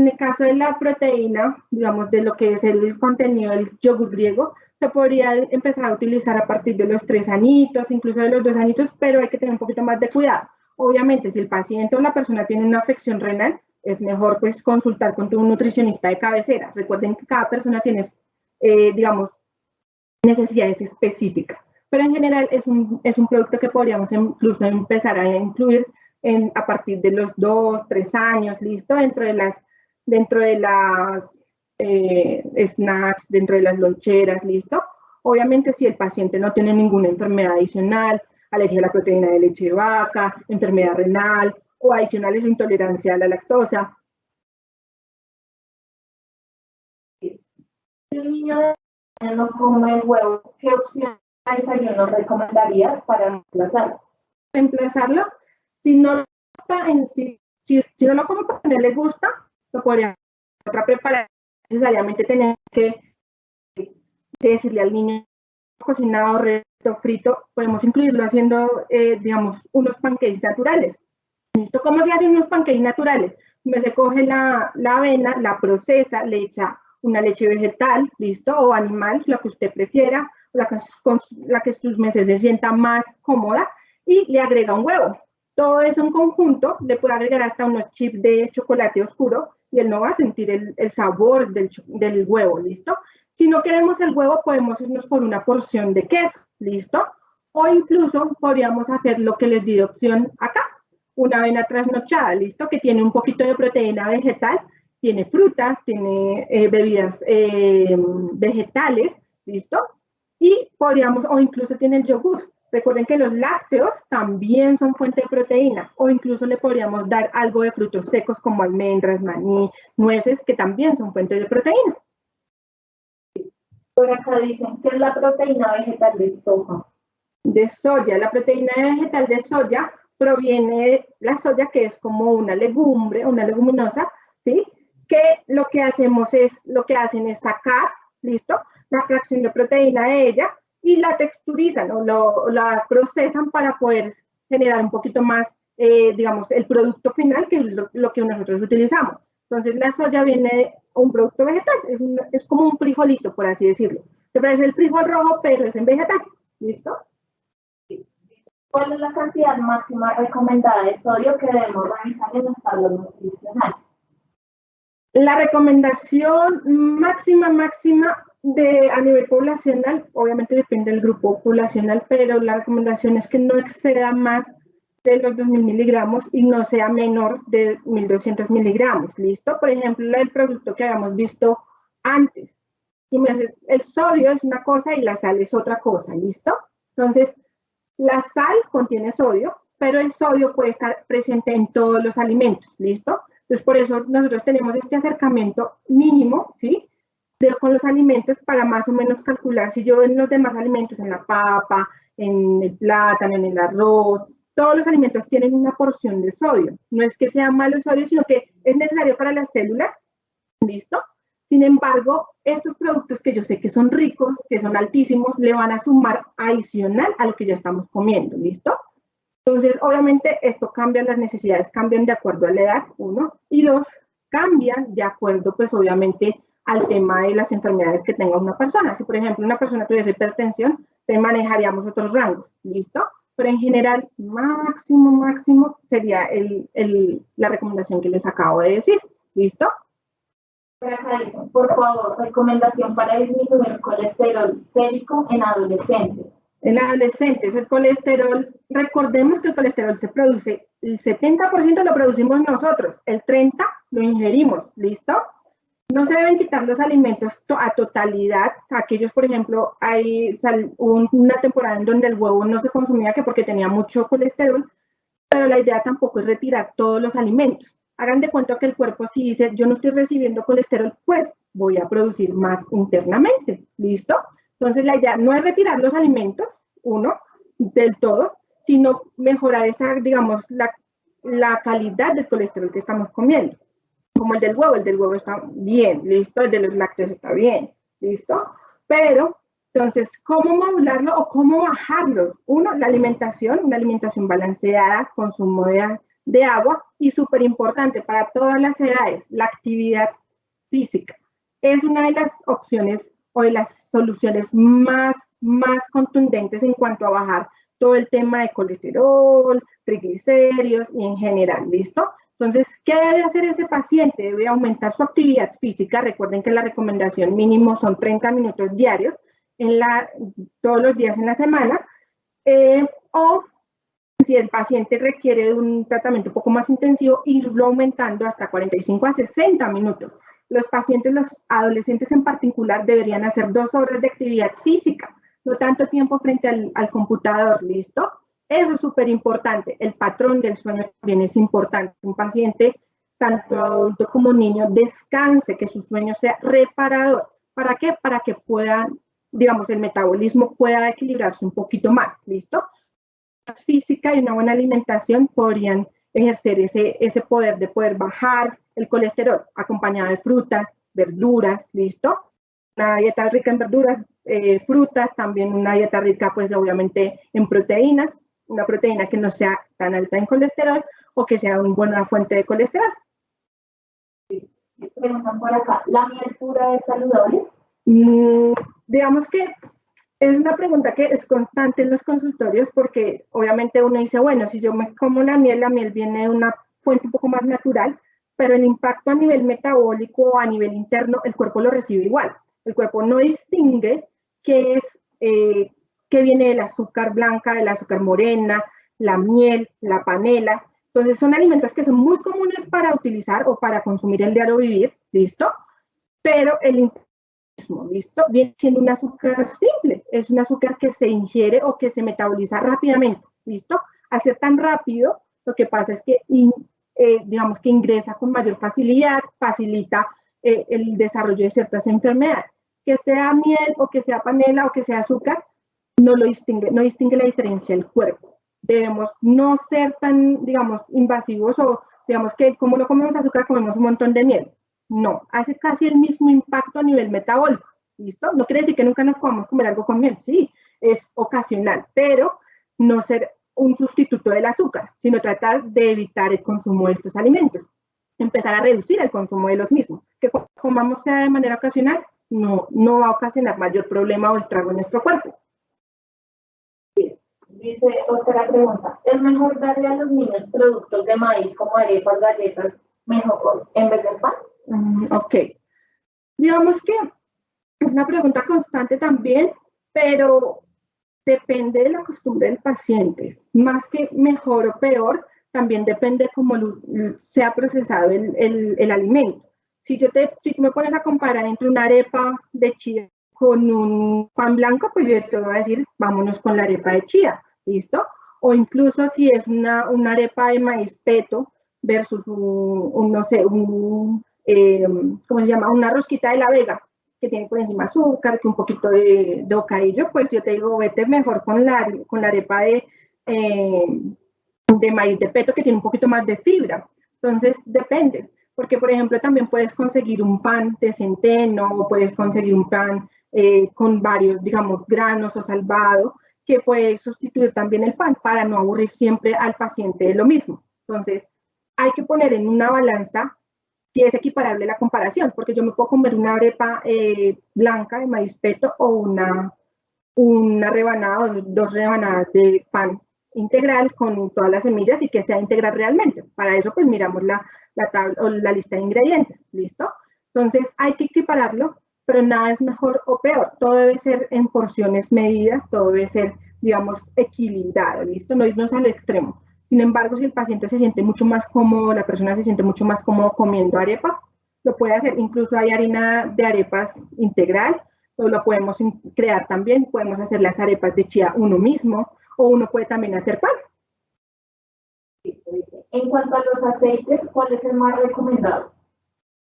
el caso de la proteína, digamos, de lo que es el contenido del yogur griego, se podría empezar a utilizar a partir de los 3 añitos, incluso de los 2 añitos, pero hay que tener un poquito más de cuidado. Obviamente, si el paciente o la persona tiene una afección renal, es mejor pues consultar con tu nutricionista de cabecera. Recuerden que cada persona tiene, digamos, necesidades específicas, pero en general es un producto que podríamos incluso empezar a incluir a partir de los 2, 3 años, listo, dentro de las snacks, dentro de las loncheras, listo. Obviamente si el paciente no tiene ninguna enfermedad adicional, alergia a la proteína de leche de vaca, enfermedad renal o adicional es intolerancia a la lactosa. El niño no come el huevo, ¿qué opción de desayuno recomendarías para reemplazarlo? Reemplazarlo, si no le gusta en sí, si no lo come porque no le gusta, lo podría otra preparación necesariamente tenemos que decirle al niño cocinado, reto, frito, podemos incluirlo haciendo, digamos, unos pancakes naturales. ¿Listo? ¿Cómo se hacen unos pancakes naturales? Se coge la avena, la procesa, le echa una leche vegetal, ¿listo? O animal, la que usted prefiera, con la que sus meses se sienta más cómoda, y le agrega un huevo. Todo eso en conjunto, le puede agregar hasta unos chips de chocolate oscuro y él no va a sentir el sabor del huevo, ¿listo? Si no queremos el huevo, podemos irnos por una porción de queso, ¿listo? O incluso podríamos hacer lo que les di de opción acá, una avena trasnochada, ¿listo? Que tiene un poquito de proteína vegetal, tiene frutas, tiene bebidas vegetales, ¿listo? Y podríamos, o incluso tiene el yogur. Recuerden que los lácteos también son fuente de proteína, o incluso le podríamos dar algo de frutos secos como almendras, maní, nueces, que también son fuentes de proteína. Por acá dicen que es la proteína vegetal de soja. De soya, la proteína vegetal de soya proviene de la soya, que es como una legumbre, una leguminosa, ¿sí? Que lo que hacen es sacar, ¿listo? La fracción de proteína de ella y la texturizan o la procesan para poder generar un poquito más, digamos, el producto final, que es lo que nosotros utilizamos. Entonces, la soya viene de un producto vegetal, es como un frijolito, por así decirlo. Se parece el frijol rojo, pero es en vegetal, ¿listo? ¿Cuál es la cantidad máxima recomendada de sodio que debemos revisar en las tablas nutricionales? La recomendación máxima a nivel poblacional, obviamente depende del grupo poblacional, pero la recomendación es que no exceda más de los 2.000 miligramos y no sea menor de 1.200 miligramos, ¿listo? Por ejemplo, el producto que habíamos visto antes. El sodio es una cosa y la sal es otra cosa, ¿listo? Entonces, la sal contiene sodio, pero el sodio puede estar presente en todos los alimentos, ¿listo? Entonces, por eso nosotros tenemos este acercamiento mínimo, ¿sí? Con los alimentos para más o menos calcular si yo en los demás alimentos, en la papa, en el plátano, en el arroz, todos los alimentos tienen una porción de sodio. No es que sea malo el sodio, sino que es necesario para las células, ¿listo? Sin embargo, estos productos que yo sé que son ricos, que son altísimos, le van a sumar adicional a lo que ya estamos comiendo, ¿listo? Entonces, obviamente, esto cambia, las necesidades cambian de acuerdo a la edad, uno, y dos, cambian de acuerdo, pues, obviamente, al tema de las enfermedades que tenga una persona. Si, por ejemplo, una persona tuviese hipertensión, te manejaríamos otros rangos, ¿listo? Pero en general, máximo sería la recomendación que les acabo de decir, ¿listo? Por acá dicen, por favor, recomendación para disminuir el colesterol sérico en adolescentes. En adolescentes, el colesterol, recordemos que el colesterol se produce, el 70% lo producimos nosotros, el 30% lo ingerimos, ¿listo? No se deben quitar los alimentos a totalidad. Aquellos, por ejemplo, hubo una temporada en donde el huevo no se consumía que porque tenía mucho colesterol, pero la idea tampoco es retirar todos los alimentos. Hagan de cuenta que el cuerpo si dice, yo no estoy recibiendo colesterol, pues voy a producir más internamente, ¿listo? Entonces la idea no es retirar los alimentos, del todo, sino mejorar esa, digamos, la calidad del colesterol que estamos comiendo. Como el del huevo está bien, ¿listo? El de los lácteos está bien, ¿listo? Pero, entonces, ¿cómo modularlo o cómo bajarlo? La alimentación, una alimentación balanceada, consumo de agua y súper importante para todas las edades, la actividad física. Es una de las opciones o de las soluciones más contundentes en cuanto a bajar todo el tema de colesterol, triglicéridos y en general, ¿listo? Entonces, ¿qué debe hacer ese paciente? Debe aumentar su actividad física. Recuerden que la recomendación mínimo son 30 minutos diarios todos los días en la semana. O si el paciente requiere de un tratamiento un poco más intensivo, irlo aumentando hasta 45 a 60 minutos. Los pacientes, los adolescentes en particular, deberían hacer 2 horas de actividad física, no tanto tiempo frente al computador, ¿listo? Eso es súper importante. El patrón del sueño también es importante. Un paciente, tanto adulto como niño, descanse, que su sueño sea reparador. ¿Para qué? Para que pueda, digamos, el metabolismo pueda equilibrarse un poquito más, ¿listo? Física y una buena alimentación podrían ejercer ese poder de poder bajar el colesterol, acompañado de frutas, verduras, ¿listo? Una dieta rica en verduras, frutas, también una dieta rica, pues obviamente en proteínas, una proteína que no sea tan alta en colesterol o que sea una buena fuente de colesterol. Preguntan por acá, ¿la miel pura es saludable? Digamos que es una pregunta que es constante en los consultorios porque obviamente uno dice, bueno, si yo me como la miel viene de una fuente un poco más natural, pero el impacto a nivel metabólico o a nivel interno, el cuerpo lo recibe igual. El cuerpo no distingue qué es, qué viene del azúcar blanca, del azúcar morena, la miel, la panela. Entonces son alimentos que son muy comunes para utilizar o para consumir el diario vivir, ¿listo? Pero el ¿listo? Viene siendo un azúcar simple, es un azúcar que se ingiere o que se metaboliza rápidamente, ¿listo? Hacer tan rápido, lo que pasa es que, digamos que ingresa con mayor facilidad, facilita el desarrollo de ciertas enfermedades. Que sea miel o que sea panela o que sea azúcar, no distingue la diferencia del cuerpo. Debemos no ser tan, digamos, invasivos o, digamos que como no comemos azúcar, comemos un montón de miel. No, hace casi el mismo impacto a nivel metabólico, ¿listo? No quiere decir que nunca nos podamos comer algo con miel, sí, es ocasional, pero no ser un sustituto del azúcar, sino tratar de evitar el consumo de estos alimentos, empezar a reducir el consumo de los mismos, que cuando comamos sea de manera ocasional, no va a ocasionar mayor problema o estrago en nuestro cuerpo. Dice otra pregunta, ¿es mejor darle a los niños productos de maíz como arepas, galletas, mejor en vez del pan? Ok. Digamos que es una pregunta constante también, pero depende de la costumbre del paciente. Más que mejor o peor, también depende cómo se ha procesado el alimento. Si tú me pones a comparar entre una arepa de chía con un pan blanco, pues yo te voy a decir, vámonos con la arepa de chía, ¿listo? O incluso si es una arepa de maíz peto versus no sé, ¿cómo se llama? Una rosquita de la Vega, que tiene por encima azúcar, que un poquito de bocadillo, pues yo te digo, vete mejor con la arepa de maíz de peto, que tiene un poquito más de fibra. Entonces, depende, porque por ejemplo también puedes conseguir un pan de centeno, o puedes conseguir un pan con varios, digamos, granos o salvado, que puede sustituir también el pan para no aburrir siempre al paciente de lo mismo. Entonces, hay que poner en una balanza si es equiparable la comparación, porque yo me puedo comer una arepa blanca de maíz peto o una rebanada o dos rebanadas de pan integral con todas las semillas y que sea integral realmente. Para eso pues miramos la tabla o la lista de ingredientes, ¿listo? Entonces hay que equipararlo, pero nada es mejor o peor. Todo debe ser en porciones medidas, todo debe ser, digamos, equilibrado, ¿listo? No irnos al extremo. Sin embargo, si el paciente se siente mucho más cómodo, la persona se siente mucho más cómodo comiendo arepa, lo puede hacer. Incluso hay harina de arepas integral, o lo podemos crear también. Podemos hacer las arepas de chía uno mismo, o uno puede también hacer pan. En cuanto a los aceites, ¿cuál es el más recomendado?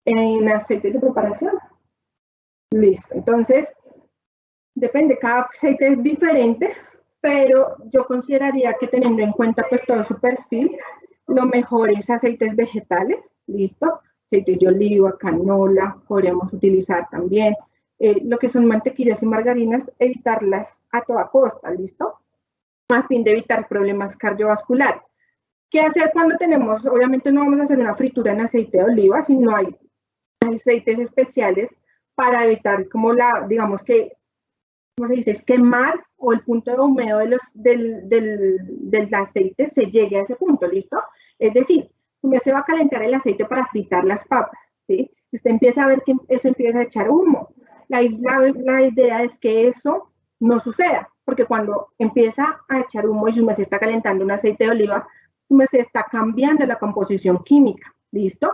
En aceites de preparación. Listo. Entonces, depende, cada aceite es diferente, pero yo consideraría que teniendo en cuenta pues todo su perfil, lo mejor es aceites vegetales, ¿listo? Aceites de oliva, canola, podríamos utilizar también. Lo que son mantequillas y margarinas, evitarlas a toda costa, ¿listo? A fin de evitar problemas cardiovasculares. ¿Qué hacer cuando tenemos? Obviamente no vamos a hacer una fritura en aceite de oliva, sino hay aceites especiales para evitar como digamos que, ¿cómo se dice? Es quemar o el punto de humeo del aceite se llegue a ese punto, ¿listo? Es decir, primero se va a calentar el aceite para fritar las papas, ¿sí? Usted empieza a ver que eso empieza a echar humo. La idea es que eso no suceda, porque cuando empieza a echar humo y se está calentando un aceite de oliva, se está cambiando la composición química, ¿listo?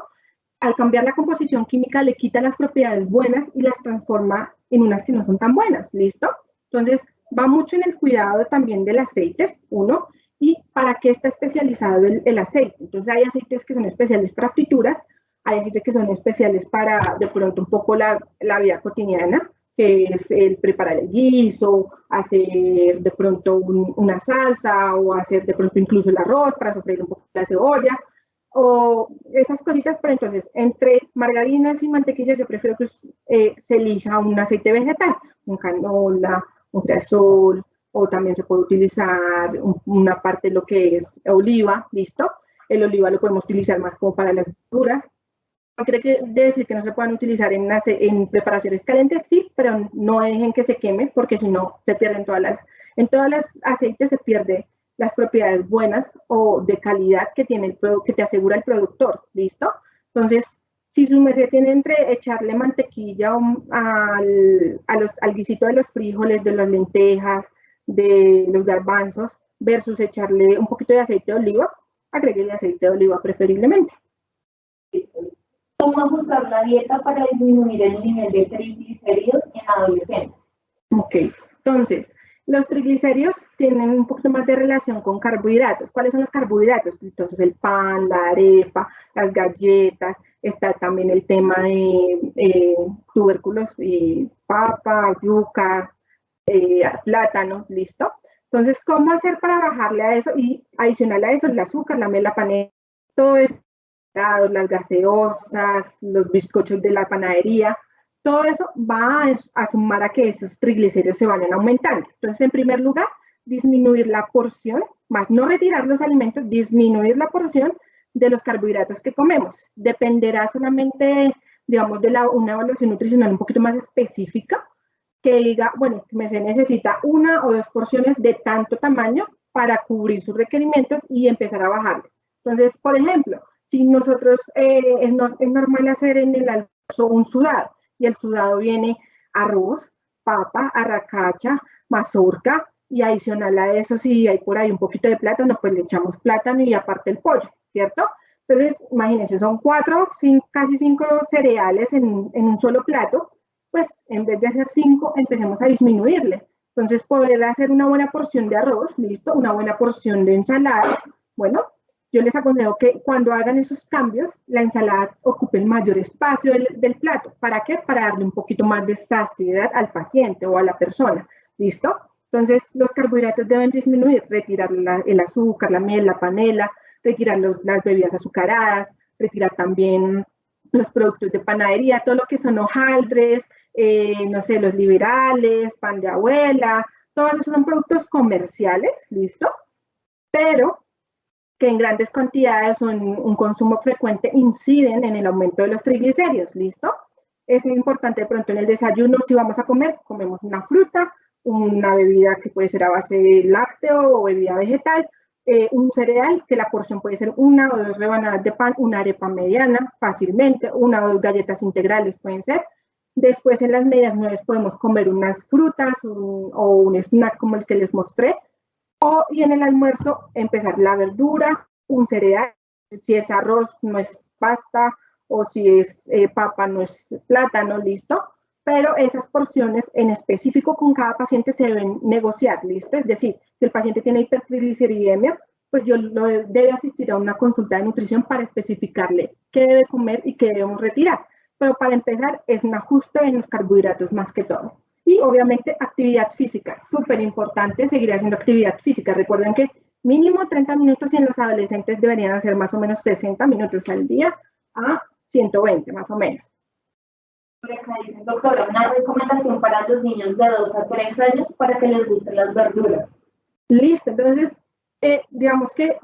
Al cambiar la composición química le quita las propiedades buenas y las transforma en unas que no son tan buenas, ¿listo? Entonces, va mucho en el cuidado también del aceite, uno, y para qué está especializado el aceite. Entonces, hay aceites que son especiales para frituras, hay aceites que son especiales para, de pronto, un poco la vida cotidiana, que es el preparar el guiso, hacer de pronto una salsa o hacer de pronto incluso el arroz para sofreír un poco la cebolla. o esas cositas, pero entonces entre margarinas y mantequillas yo prefiero que se elija un aceite vegetal, un canola, un girasol, o también se puede utilizar una parte de lo que es oliva, ¿listo? El oliva lo podemos utilizar más como para las verduras. No quiere decir que no se puedan utilizar en preparaciones calientes, sí, pero no dejen que se queme, porque si no se pierden en todas las aceites se pierde las propiedades buenas o de calidad que tiene que te asegura el productor, ¿listo? Entonces, si su merced tiene entre echarle mantequilla al guisito de los frijoles, de las lentejas, de los garbanzos, versus echarle un poquito de aceite de oliva, agréguele aceite de oliva preferiblemente. ¿Cómo ajustar la dieta para disminuir el nivel de triglicéridos en adolescentes? Ok, entonces, los triglicéridos tienen un poquito más de relación con carbohidratos. ¿Cuáles son los carbohidratos? Entonces, el pan, la arepa, las galletas, está también el tema de tubérculos, papa, yuca, plátano, ¿listo? Entonces, ¿cómo hacer para bajarle a eso? Y adicional a eso, el azúcar, la miel, la panela, todo eso, las gaseosas, los bizcochos de la panadería, todo eso va a sumar a que esos triglicéridos se vayan aumentando. Entonces, en primer lugar, disminuir la porción, más no retirar los alimentos, disminuir la porción de los carbohidratos que comemos. Dependerá solamente, digamos, de una evaluación nutricional un poquito más específica, que diga, bueno, se necesita 1 o 2 porciones de tanto tamaño para cubrir sus requerimientos y empezar a bajarle. Entonces, por ejemplo, si nosotros es normal hacer en el almuerzo un sudado, y el sudado viene arroz, papa, arracacha, mazorca, y adicional a eso, si hay por ahí un poquito de plátano, pues le echamos plátano y aparte el pollo, ¿cierto? Entonces, imagínense, son 4, casi 5 cereales en un solo plato, pues en vez de hacer 5, empecemos a disminuirle. Entonces, poder hacer una buena porción de arroz, listo, una buena porción de ensalada, bueno, yo les aconsejo que cuando hagan esos cambios, la ensalada ocupe el mayor espacio del plato. ¿Para qué? Para darle un poquito más de saciedad al paciente o a la persona. ¿Listo? Entonces, los carbohidratos deben disminuir, retirar el azúcar, la miel, la panela, retirar las bebidas azucaradas, retirar también los productos de panadería, todo lo que son hojaldres, no sé, los liberales, pan de abuela, todos esos son productos comerciales, ¿listo? Pero que en grandes cantidades o en un consumo frecuente inciden en el aumento de los triglicéridos, ¿listo? Es importante de pronto en el desayuno, si vamos a comer, comemos una fruta, una bebida que puede ser a base de lácteo o bebida vegetal, un cereal, que la porción puede ser 1 o 2 rebanadas de pan, una arepa mediana, fácilmente, 1 o 2 galletas integrales pueden ser. Después en las medias nueve podemos comer unas frutas o un snack como el que les mostré, y en el almuerzo empezar la verdura, un cereal, si es arroz no es pasta, o si es papa no es plátano, listo. Pero esas porciones en específico con cada paciente se deben negociar, listo. Es decir, si el paciente tiene hipertrigliceridemia, pues debe asistir a una consulta de nutrición para especificarle qué debe comer y qué debemos retirar. Pero para empezar es un ajuste en los carbohidratos más que todo. Y obviamente actividad física, súper importante seguir haciendo actividad física. Recuerden que mínimo 30 minutos y en los adolescentes deberían hacer más o menos 60 minutos al día a 120 más o menos. Por acá dicen, doctora, una recomendación para los niños de 2 a 3 años para que les gusten las verduras. Listo, entonces digamos que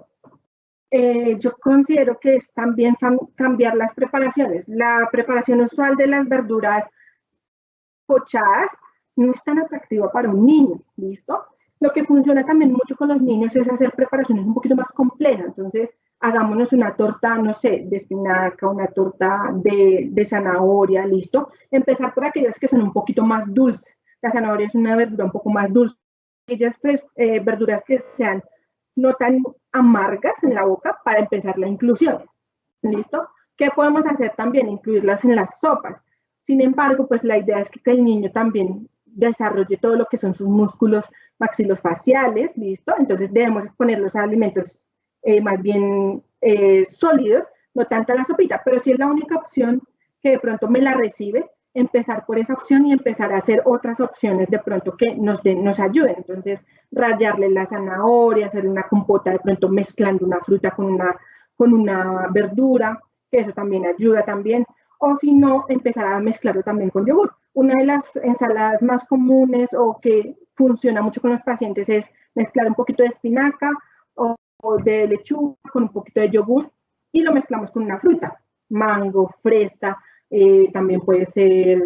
yo considero que es también cambiar las preparaciones. La preparación usual de las verduras pochadas no es tan atractiva para un niño, ¿listo? Lo que funciona también mucho con los niños es hacer preparaciones un poquito más complejas. Entonces, hagámonos una torta, no sé, de espinaca, una torta de zanahoria, ¿listo? Empezar por aquellas que son un poquito más dulces. La zanahoria es una verdura un poco más dulce. Aquellas verduras que sean no tan amargas en la boca para empezar la inclusión, ¿listo? ¿Qué podemos hacer también? Incluirlas en las sopas. Sin embargo, pues la idea es que el niño también desarrolle todo lo que son sus músculos maxilofaciales, ¿listo? Entonces debemos poner los alimentos más bien sólidos, no tanto la sopita, pero si es la única opción que de pronto me la recibe, empezar por esa opción y empezar a hacer otras opciones de pronto que nos ayuden. Entonces, rallarle la zanahoria, hacer una compota de pronto mezclando una fruta con una verdura, que eso también ayuda también, o si no, empezar a mezclarlo también con yogur. Una de las ensaladas más comunes o que funciona mucho con los pacientes es mezclar un poquito de espinaca o de lechuga con un poquito de yogur y lo mezclamos con una fruta, mango, fresa, también puede ser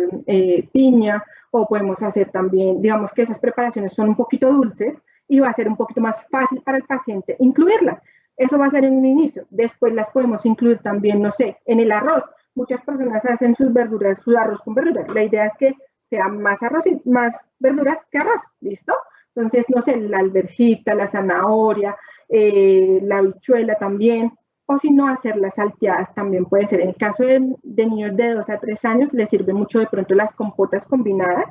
piña, o podemos hacer también, digamos que esas preparaciones son un poquito dulces y va a ser un poquito más fácil para el paciente incluirlas. Eso va a ser en un inicio. Después las podemos incluir también, no sé, en el arroz. Muchas personas hacen sus verduras, su arroz con verduras. La idea es que sea más arroz y más verduras que arroz, ¿listo? Entonces, no sé, la alverjita, la zanahoria, la habichuela también, o si no, hacer las salteadas también puede ser. En el caso de niños de 2 a 3 años, les sirve mucho de pronto las compotas combinadas,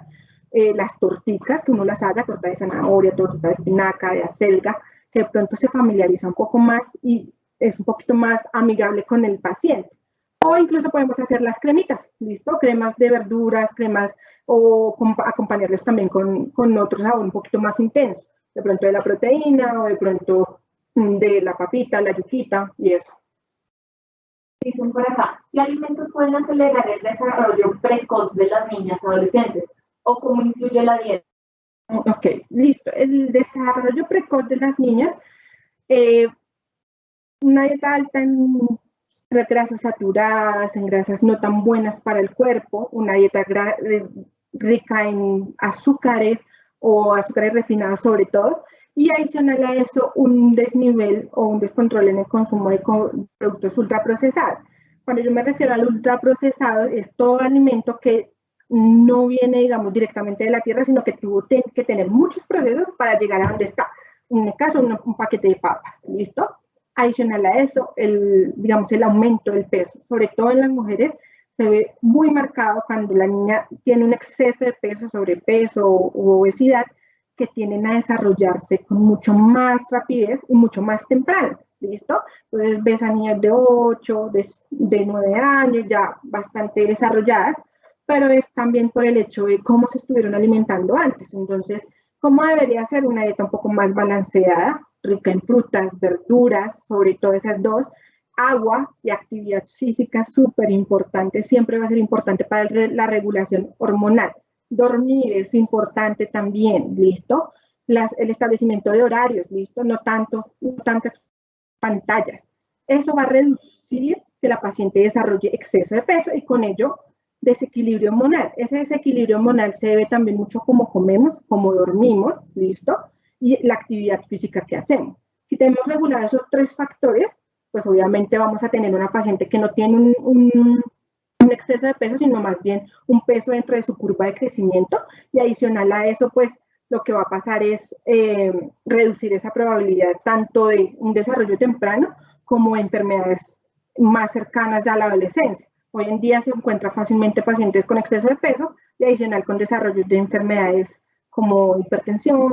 las torticas, que uno las haga, torta de zanahoria, torta de espinaca, de acelga, que de pronto se familiariza un poco más y es un poquito más amigable con el paciente. O incluso podemos hacer las cremitas, ¿listo? Cremas de verduras, cremas, o acompañarles también con otro sabor un poquito más intenso, de pronto de la proteína o de pronto de la papita, la yuquita y eso. Dicen por acá, ¿qué alimentos pueden acelerar el desarrollo precoz de las niñas adolescentes? ¿O cómo influye la dieta? Ok, listo. El desarrollo precoz de las niñas, una dieta alta en grasas saturadas, en grasas no tan buenas para el cuerpo, una dieta rica en azúcares o azúcares refinados sobre todo, y adicional a eso un desnivel o un descontrol en el consumo de productos ultraprocesados. Cuando yo me refiero al ultraprocesado, es todo alimento que no viene, digamos, directamente de la tierra, sino que tuvo que tener muchos procesos para llegar a donde está. En el caso, un paquete de papas, ¿listo? Adicional a eso, digamos, el aumento del peso, sobre todo en las mujeres, se ve muy marcado cuando la niña tiene un exceso de peso, sobrepeso o obesidad, que tienden a desarrollarse con mucho más rapidez y mucho más temprano, ¿listo? Entonces ves a niñas de 8, de 9 años, ya bastante desarrolladas, pero es también por el hecho de cómo se estuvieron alimentando antes. Entonces, ¿cómo debería ser una dieta un poco más balanceada, rica en frutas, verduras, sobre todo esas dos? Agua y actividad física súper importante, siempre va a ser importante para la regulación hormonal. Dormir es importante también, ¿listo? El establecimiento de horarios, ¿listo? No tantas pantallas. Eso va a reducir que la paciente desarrolle exceso de peso y con ello desequilibrio hormonal. Ese desequilibrio hormonal se debe también mucho a cómo comemos, cómo dormimos, ¿listo? Y la actividad física que hacemos. Si tenemos regulados esos 3 factores, pues obviamente vamos a tener una paciente que no tiene un exceso de peso, sino más bien un peso dentro de su curva de crecimiento, y adicional a eso, pues lo que va a pasar es reducir esa probabilidad tanto de un desarrollo temprano como de enfermedades más cercanas a la adolescencia. Hoy en día se encuentra fácilmente pacientes con exceso de peso y adicional con desarrollo de enfermedades como hipertensión,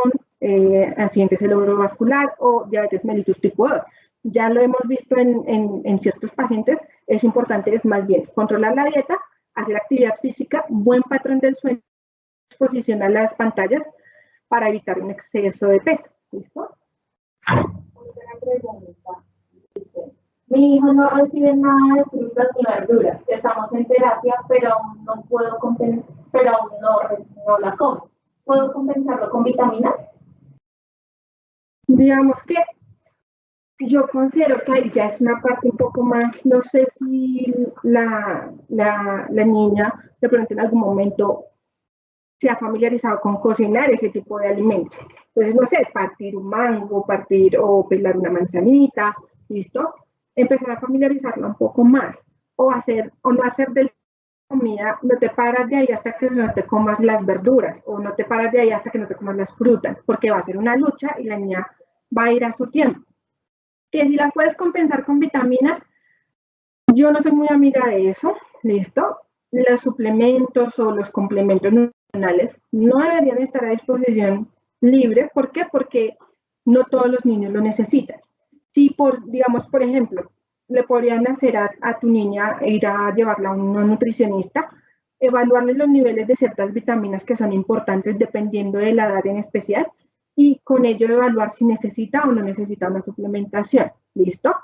accidente cerebrovascular o diabetes mellitus tipo 2. Ya lo hemos visto en ciertos pacientes, es importante, es más bien controlar la dieta, hacer actividad física, buen patrón del sueño, exposición a las pantallas para evitar un exceso de peso. ¿Listo? Mi hijo no recibe nada de frutas ni verduras. Estamos en terapia, pero aún no puedo pero aún no las como. ¿Puedo compensarlo con vitaminas? Digamos que yo considero que ahí ya es una parte un poco más, no sé si la niña de pronto en algún momento se ha familiarizado con cocinar ese tipo de alimentos. Entonces, no sé, partir un mango, o pelar una manzanita, ¿listo? Empezar a familiarizarla un poco más, o no hacer de la comida, no te paras de ahí hasta que no te comas las verduras, o no te paras de ahí hasta que no te comas las frutas, porque va a ser una lucha y la niña va a ir a su tiempo. Que si la puedes compensar con vitaminas, yo no soy muy amiga de eso, ¿listo? Los suplementos o los complementos nutricionales no deberían estar a disposición libre. ¿Por qué? Porque no todos los niños lo necesitan. Si, digamos, por ejemplo, le podrían hacer a tu niña ir a llevarla a un nutricionista, evaluarle los niveles de ciertas vitaminas que son importantes dependiendo de la edad en especial, y con ello evaluar si necesita o no necesita una suplementación. ¿Listo?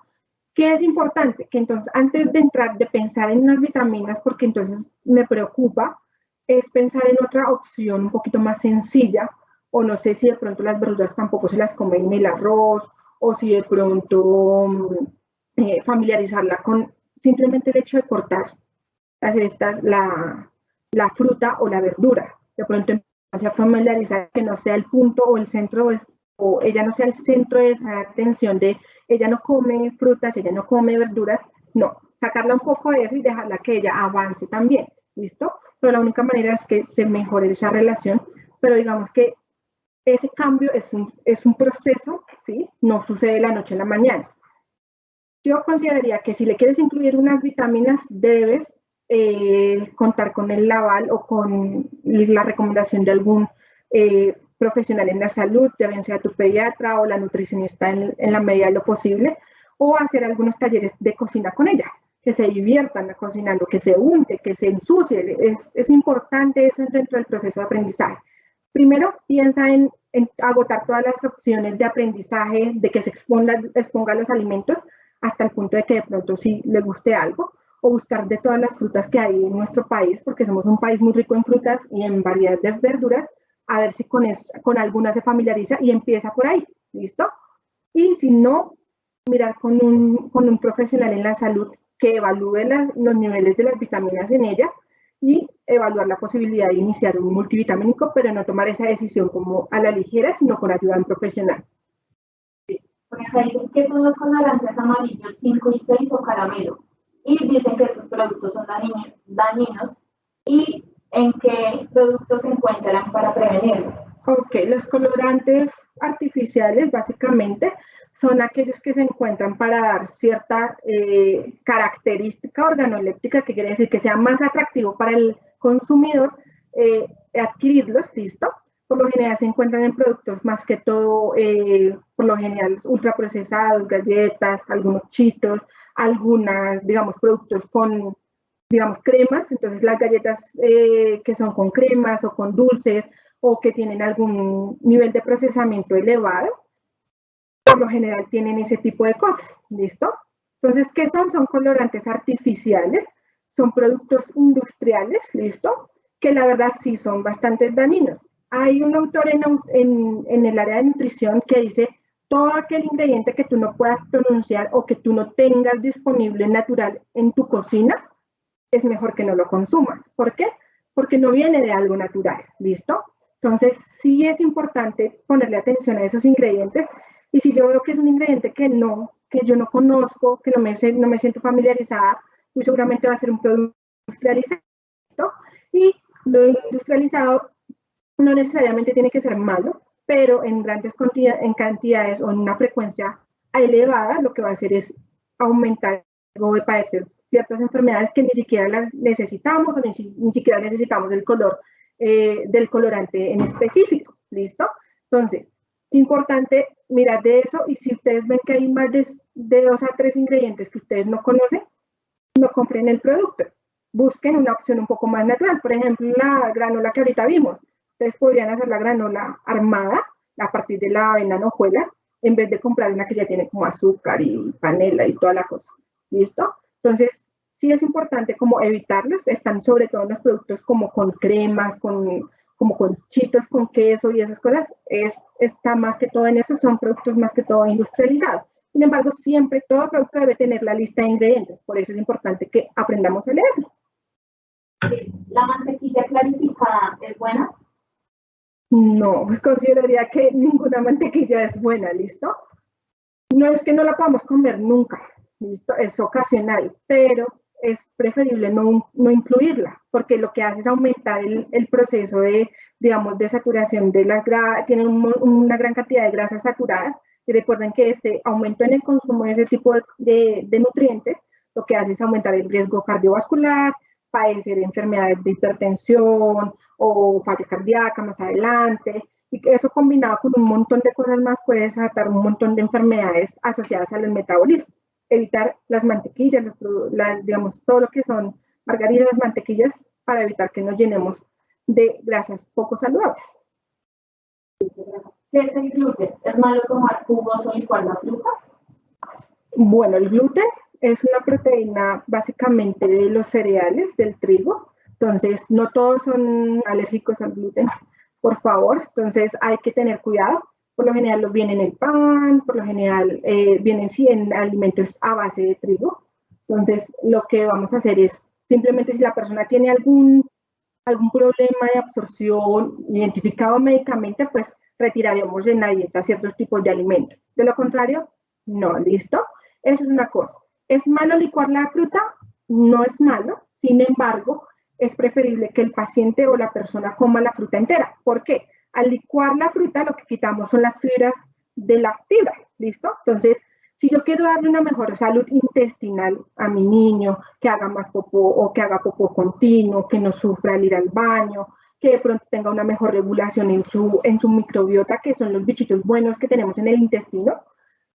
¿Qué es importante? Que entonces antes de pensar en unas vitaminas, porque entonces me preocupa, es pensar en otra opción un poquito más sencilla, o no sé si de pronto las verduras tampoco se las comen en el arroz, o si de pronto familiarizarla con simplemente el hecho de cortar la fruta o la verdura. De pronto se a familiarizar que no sea el punto o el centro, o ella no sea el centro de esa atención de ella no come frutas, ella no come verduras, no, sacarla un poco de eso y dejarla que ella avance también, ¿listo? Pero la única manera es que se mejore esa relación, pero digamos que ese cambio es un proceso, ¿sí? No sucede de la noche a la mañana. Yo consideraría que si le quieres incluir unas vitaminas, debes contar con el aval o con la recomendación de algún profesional en la salud, ya bien sea tu pediatra o la nutricionista en la medida de lo posible, o hacer algunos talleres de cocina con ella, que se diviertan cocinando, que se unte, que se ensucie. Es importante eso dentro del proceso de aprendizaje. Primero, piensa en agotar todas las opciones de aprendizaje, de que se exponga los alimentos, hasta el punto de que de pronto sí le guste algo, o buscar de todas las frutas que hay en nuestro país, porque somos un país muy rico en frutas y en variedad de verduras, a ver si con alguna se familiariza y empieza por ahí, ¿listo? Y si no, mirar con un profesional en la salud que evalúe los niveles de las vitaminas en ella y evaluar la posibilidad de iniciar un multivitamínico, pero no tomar esa decisión como a la ligera, sino con ayuda de un profesional. Por acá dicen que son los colorantes amarillos 5 y 6 o caramelo. Y dicen que estos productos son dañinos y en qué productos se encuentran para prevenirlos. Ok, los colorantes artificiales básicamente son aquellos que se encuentran para dar cierta característica organoléptica, que quiere decir que sea más atractivo para el consumidor adquirirlos, listo. Por lo general se encuentran en productos más que todo, por lo general ultraprocesados, galletas, algunos chitos, algunas, digamos, productos con, digamos, cremas. Entonces las galletas que son con cremas o con dulces o que tienen algún nivel de procesamiento elevado, por lo general tienen ese tipo de cosas, ¿listo? Entonces, ¿qué son? Son colorantes artificiales, son productos industriales, ¿listo? Que la verdad sí son bastante dañinos. Hay un autor en el área de nutrición que dice, todo aquel ingrediente que tú no puedas pronunciar o que tú no tengas disponible natural en tu cocina, es mejor que no lo consumas. ¿Por qué? Porque no viene de algo natural, ¿listo? Entonces, sí es importante ponerle atención a esos ingredientes y si yo veo que es un ingrediente que yo no conozco, que no me siento familiarizada, muy seguramente va a ser un producto industrializado y lo industrializado no necesariamente tiene que ser malo, pero en grandes cantidades o en una frecuencia elevada, lo que va a hacer es aumentar o de padecer ciertas enfermedades que ni siquiera las necesitamos o ni siquiera necesitamos del colorante en específico, ¿listo? Entonces, es importante mirar de eso y si ustedes ven que hay más de 2 a 3 ingredientes que ustedes no conocen, no compren el producto. Busquen una opción un poco más natural. Por ejemplo, la granola que ahorita vimos. Ustedes podrían hacer la granola armada a partir de la avena en hojuelas, en vez de comprar una que ya tiene como azúcar y panela y toda la cosa. ¿Listo? Entonces, sí es importante como evitarlos. Están sobre todo en los productos como con cremas, como con chitos, con queso y esas cosas. Está más que todo en eso, son productos más que todo industrializados. Sin embargo, siempre todo producto debe tener la lista de ingredientes. Por eso es importante que aprendamos a leerlo. ¿La mantequilla clarificada es buena? No, consideraría que ninguna mantequilla es buena, ¿listo? No es que no la podamos comer nunca, ¿listo? Es ocasional, pero es preferible no incluirla, porque lo que hace es aumentar el proceso de, digamos, de saturación de las grasas, tiene una gran cantidad de grasas saturadas, y recuerden que este aumento en el consumo de ese tipo de nutrientes, lo que hace es aumentar el riesgo cardiovascular, padecer enfermedades de hipertensión o falla cardíaca más adelante, y eso combinado con un montón de cosas más puede desatar un montón de enfermedades asociadas al metabolismo. Evitar las mantequillas, digamos, todo lo que son margarinas, mantequillas, para evitar que nos llenemos de grasas poco saludables. ¿Qué es el gluten? ¿Es malo tomar jugos o licuar la fruta? Bueno, el gluten es una proteína básicamente de los cereales, del trigo. Entonces, no todos son alérgicos al gluten, por favor. Entonces, hay que tener cuidado. Por lo general, viene en el pan, por lo general, vienen sí en alimentos a base de trigo. Entonces, lo que vamos a hacer es simplemente si la persona tiene algún problema de absorción identificado médicamente, pues retiraremos en la dieta ciertos tipos de alimentos. De lo contrario, no, listo. Eso es una cosa. ¿Es malo licuar la fruta? No es malo. Sin embargo, es preferible que el paciente o la persona coma la fruta entera. ¿Por qué? Al licuar la fruta, lo que quitamos son las fibras de la fibra. ¿Listo? Entonces, si yo quiero darle una mejor salud intestinal a mi niño, que haga más popó o que haga popó continuo, que no sufra al ir al baño, que de pronto tenga una mejor regulación en su microbiota, que son los bichitos buenos que tenemos en el intestino,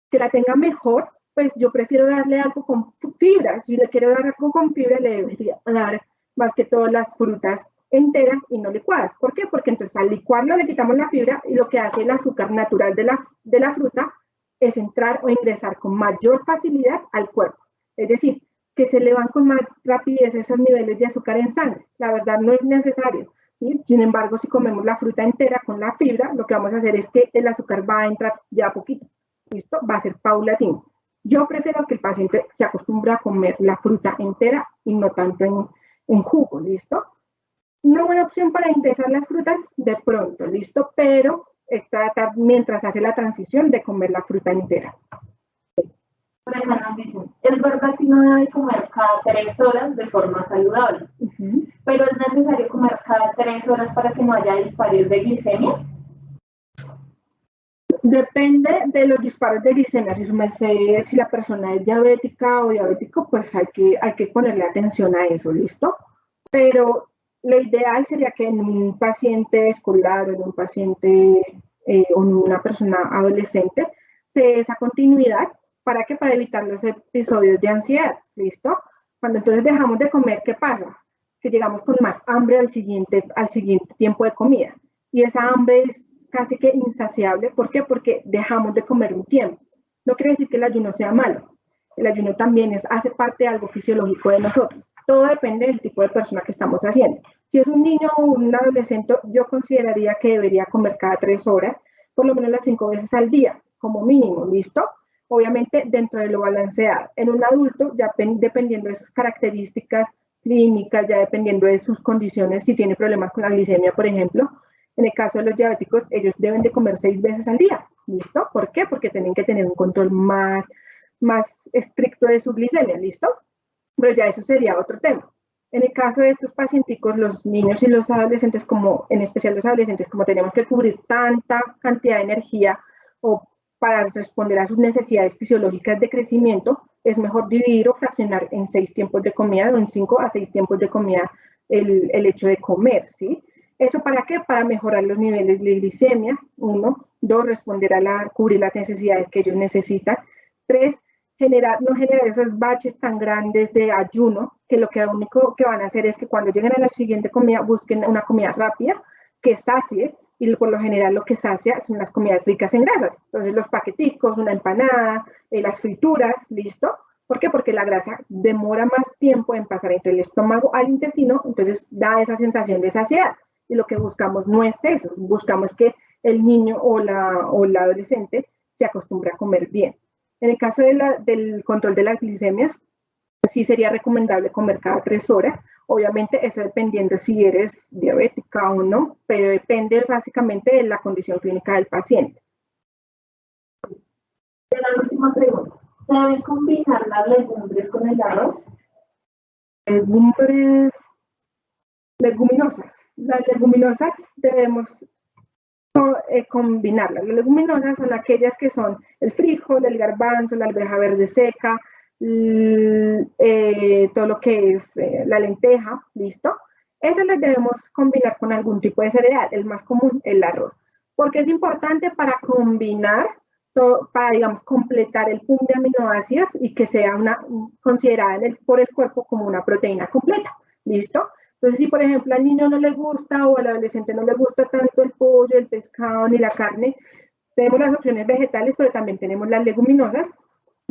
que la tenga mejor, pues yo prefiero darle algo con fibra. Si le quiero dar algo con fibra, le debería dar más que todas las frutas enteras y no licuadas. ¿Por qué? Porque entonces al licuarlo le quitamos la fibra y lo que hace el azúcar natural de la fruta es entrar o ingresar con mayor facilidad al cuerpo. Es decir, que se le van con más rapidez esos niveles de azúcar en sangre. La verdad no es necesario. ¿Sí? Sin embargo, si comemos la fruta entera con la fibra, lo que vamos a hacer es que el azúcar va a entrar ya a poquito. ¿Listo? Va a ser paulatino. Yo prefiero que el paciente se acostumbre a comer la fruta entera y no tanto en jugo, ¿listo? Una buena opción para ingresar las frutas de pronto, ¿listo? Pero es tratar mientras hace la transición de comer la fruta entera. Por acá nos dicen, es verdad que uno debe comer cada 3 horas de forma saludable, pero es necesario comer cada 3 horas para que no haya disparos de glicemia. Depende de los disparos de glicemia. Si la persona es diabética o diabético, pues hay que ponerle atención a eso, ¿listo? Pero lo ideal sería que en un paciente escolar o en un paciente o en una persona adolescente se dé esa continuidad para que para evitar los episodios de ansiedad, ¿listo? Cuando entonces dejamos de comer, ¿qué pasa? Que llegamos con más hambre al siguiente tiempo de comida. Y esa hambre es casi que insaciable. ¿Por qué? Porque dejamos de comer un tiempo. No quiere decir que el ayuno sea malo. El ayuno también hace parte de algo fisiológico de nosotros. Todo depende del tipo de persona que estamos haciendo. Si es un niño o un adolescente, yo consideraría que debería comer cada 3 horas, por lo menos las 5 veces al día, como mínimo, ¿listo? Obviamente dentro de lo balanceado. En un adulto, ya dependiendo de sus características clínicas, ya dependiendo de sus condiciones, si tiene problemas con la glicemia, por ejemplo, en el caso de los diabéticos, ellos deben de comer 6 veces al día, ¿listo? ¿Por qué? Porque tienen que tener un control más estricto de su glicemia, ¿listo? Pero ya eso sería otro tema. En el caso de estos pacienticos, los niños y los adolescentes, como en especial los adolescentes, como tenemos que cubrir tanta cantidad de energía o para responder a sus necesidades fisiológicas de crecimiento, es mejor dividir o fraccionar en 6 tiempos de comida o en 5 a 6 tiempos de comida el hecho de comer, ¿sí? ¿Eso para qué? Para mejorar los niveles de glicemia, 1, 2, cubrir las necesidades que ellos necesitan, 3, no generar esos baches tan grandes de ayuno, que lo único que van a hacer es que cuando lleguen a la siguiente comida busquen una comida rápida que sacie, y por lo general lo que sacia son las comidas ricas en grasas. Entonces los paqueticos, una empanada, las frituras, ¿listo? ¿Por qué? Porque la grasa demora más tiempo en pasar entre el estómago al intestino, entonces da esa sensación de saciedad. Y lo que buscamos no es eso, buscamos que el niño o la adolescente se acostumbre a comer bien. En el caso del control de las glicemias, sí sería recomendable comer cada 3 horas. Obviamente eso dependiendo si eres diabética o no, pero depende básicamente de la condición clínica del paciente. La última pregunta, ¿se deben combinar las legumbres con el arroz? Leguminosas. Las leguminosas debemos combinarlas. Las leguminosas son aquellas que son el frijol, el garbanzo, la alberja verde seca, todo lo que es la lenteja, ¿listo? Esas las debemos combinar con algún tipo de cereal, el más común, el arroz. Porque es importante para combinar, para, digamos, completar el pool de aminoácidos y que sea considerada por el cuerpo como una proteína completa, ¿listo? Entonces, si por ejemplo al niño no le gusta o al adolescente no le gusta tanto el pollo, el pescado ni la carne, tenemos las opciones vegetales, pero también tenemos las leguminosas,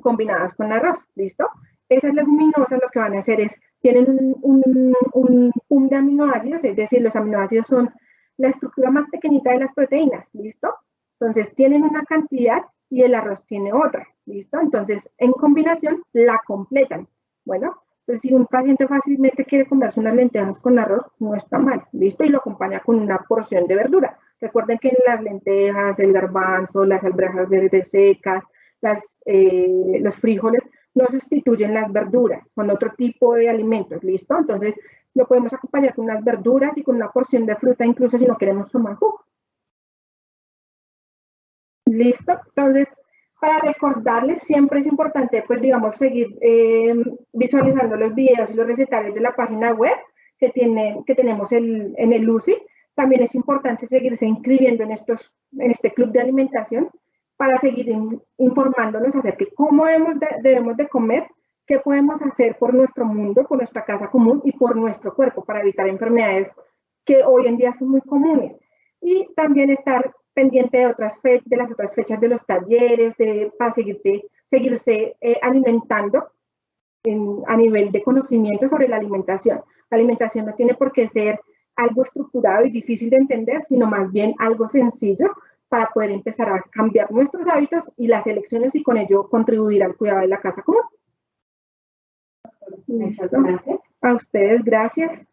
combinadas con arroz, ¿listo? Esas leguminosas lo que van a hacer es, tienen un de aminoácidos, es decir, los aminoácidos son la estructura más pequeñita de las proteínas, ¿listo? Entonces, tienen una cantidad y el arroz tiene otra, ¿listo? Entonces, en combinación, la completan. Bueno, entonces, si un paciente fácilmente quiere comerse unas lentejas con arroz, no está mal, ¿listo? Y lo acompaña con una porción de verdura. Recuerden que las lentejas, el garbanzo, las alberjas verdes secas, los frijoles, no sustituyen las verduras, son otro tipo de alimentos, ¿listo? Entonces, lo podemos acompañar con unas verduras y con una porción de fruta, incluso si no queremos tomar jugo. ¿Listo? Entonces, para recordarles, siempre es importante, pues, digamos, seguir visualizando los videos y los recetarios de la página web que tenemos en el UCI. También es importante seguirse inscribiendo en este club de alimentación para seguir informándonos acerca de cómo debemos de comer, qué podemos hacer por nuestro mundo, por nuestra casa común y por nuestro cuerpo para evitar enfermedades que hoy en día son muy comunes. Y también estar pendiente de las otras fechas de los talleres, para seguirse alimentando a nivel de conocimiento sobre la alimentación. La alimentación no tiene por qué ser algo estructurado y difícil de entender, sino más bien algo sencillo para poder empezar a cambiar nuestros hábitos y las elecciones y con ello contribuir al cuidado de la casa común. Muchas gracias. A ustedes, gracias.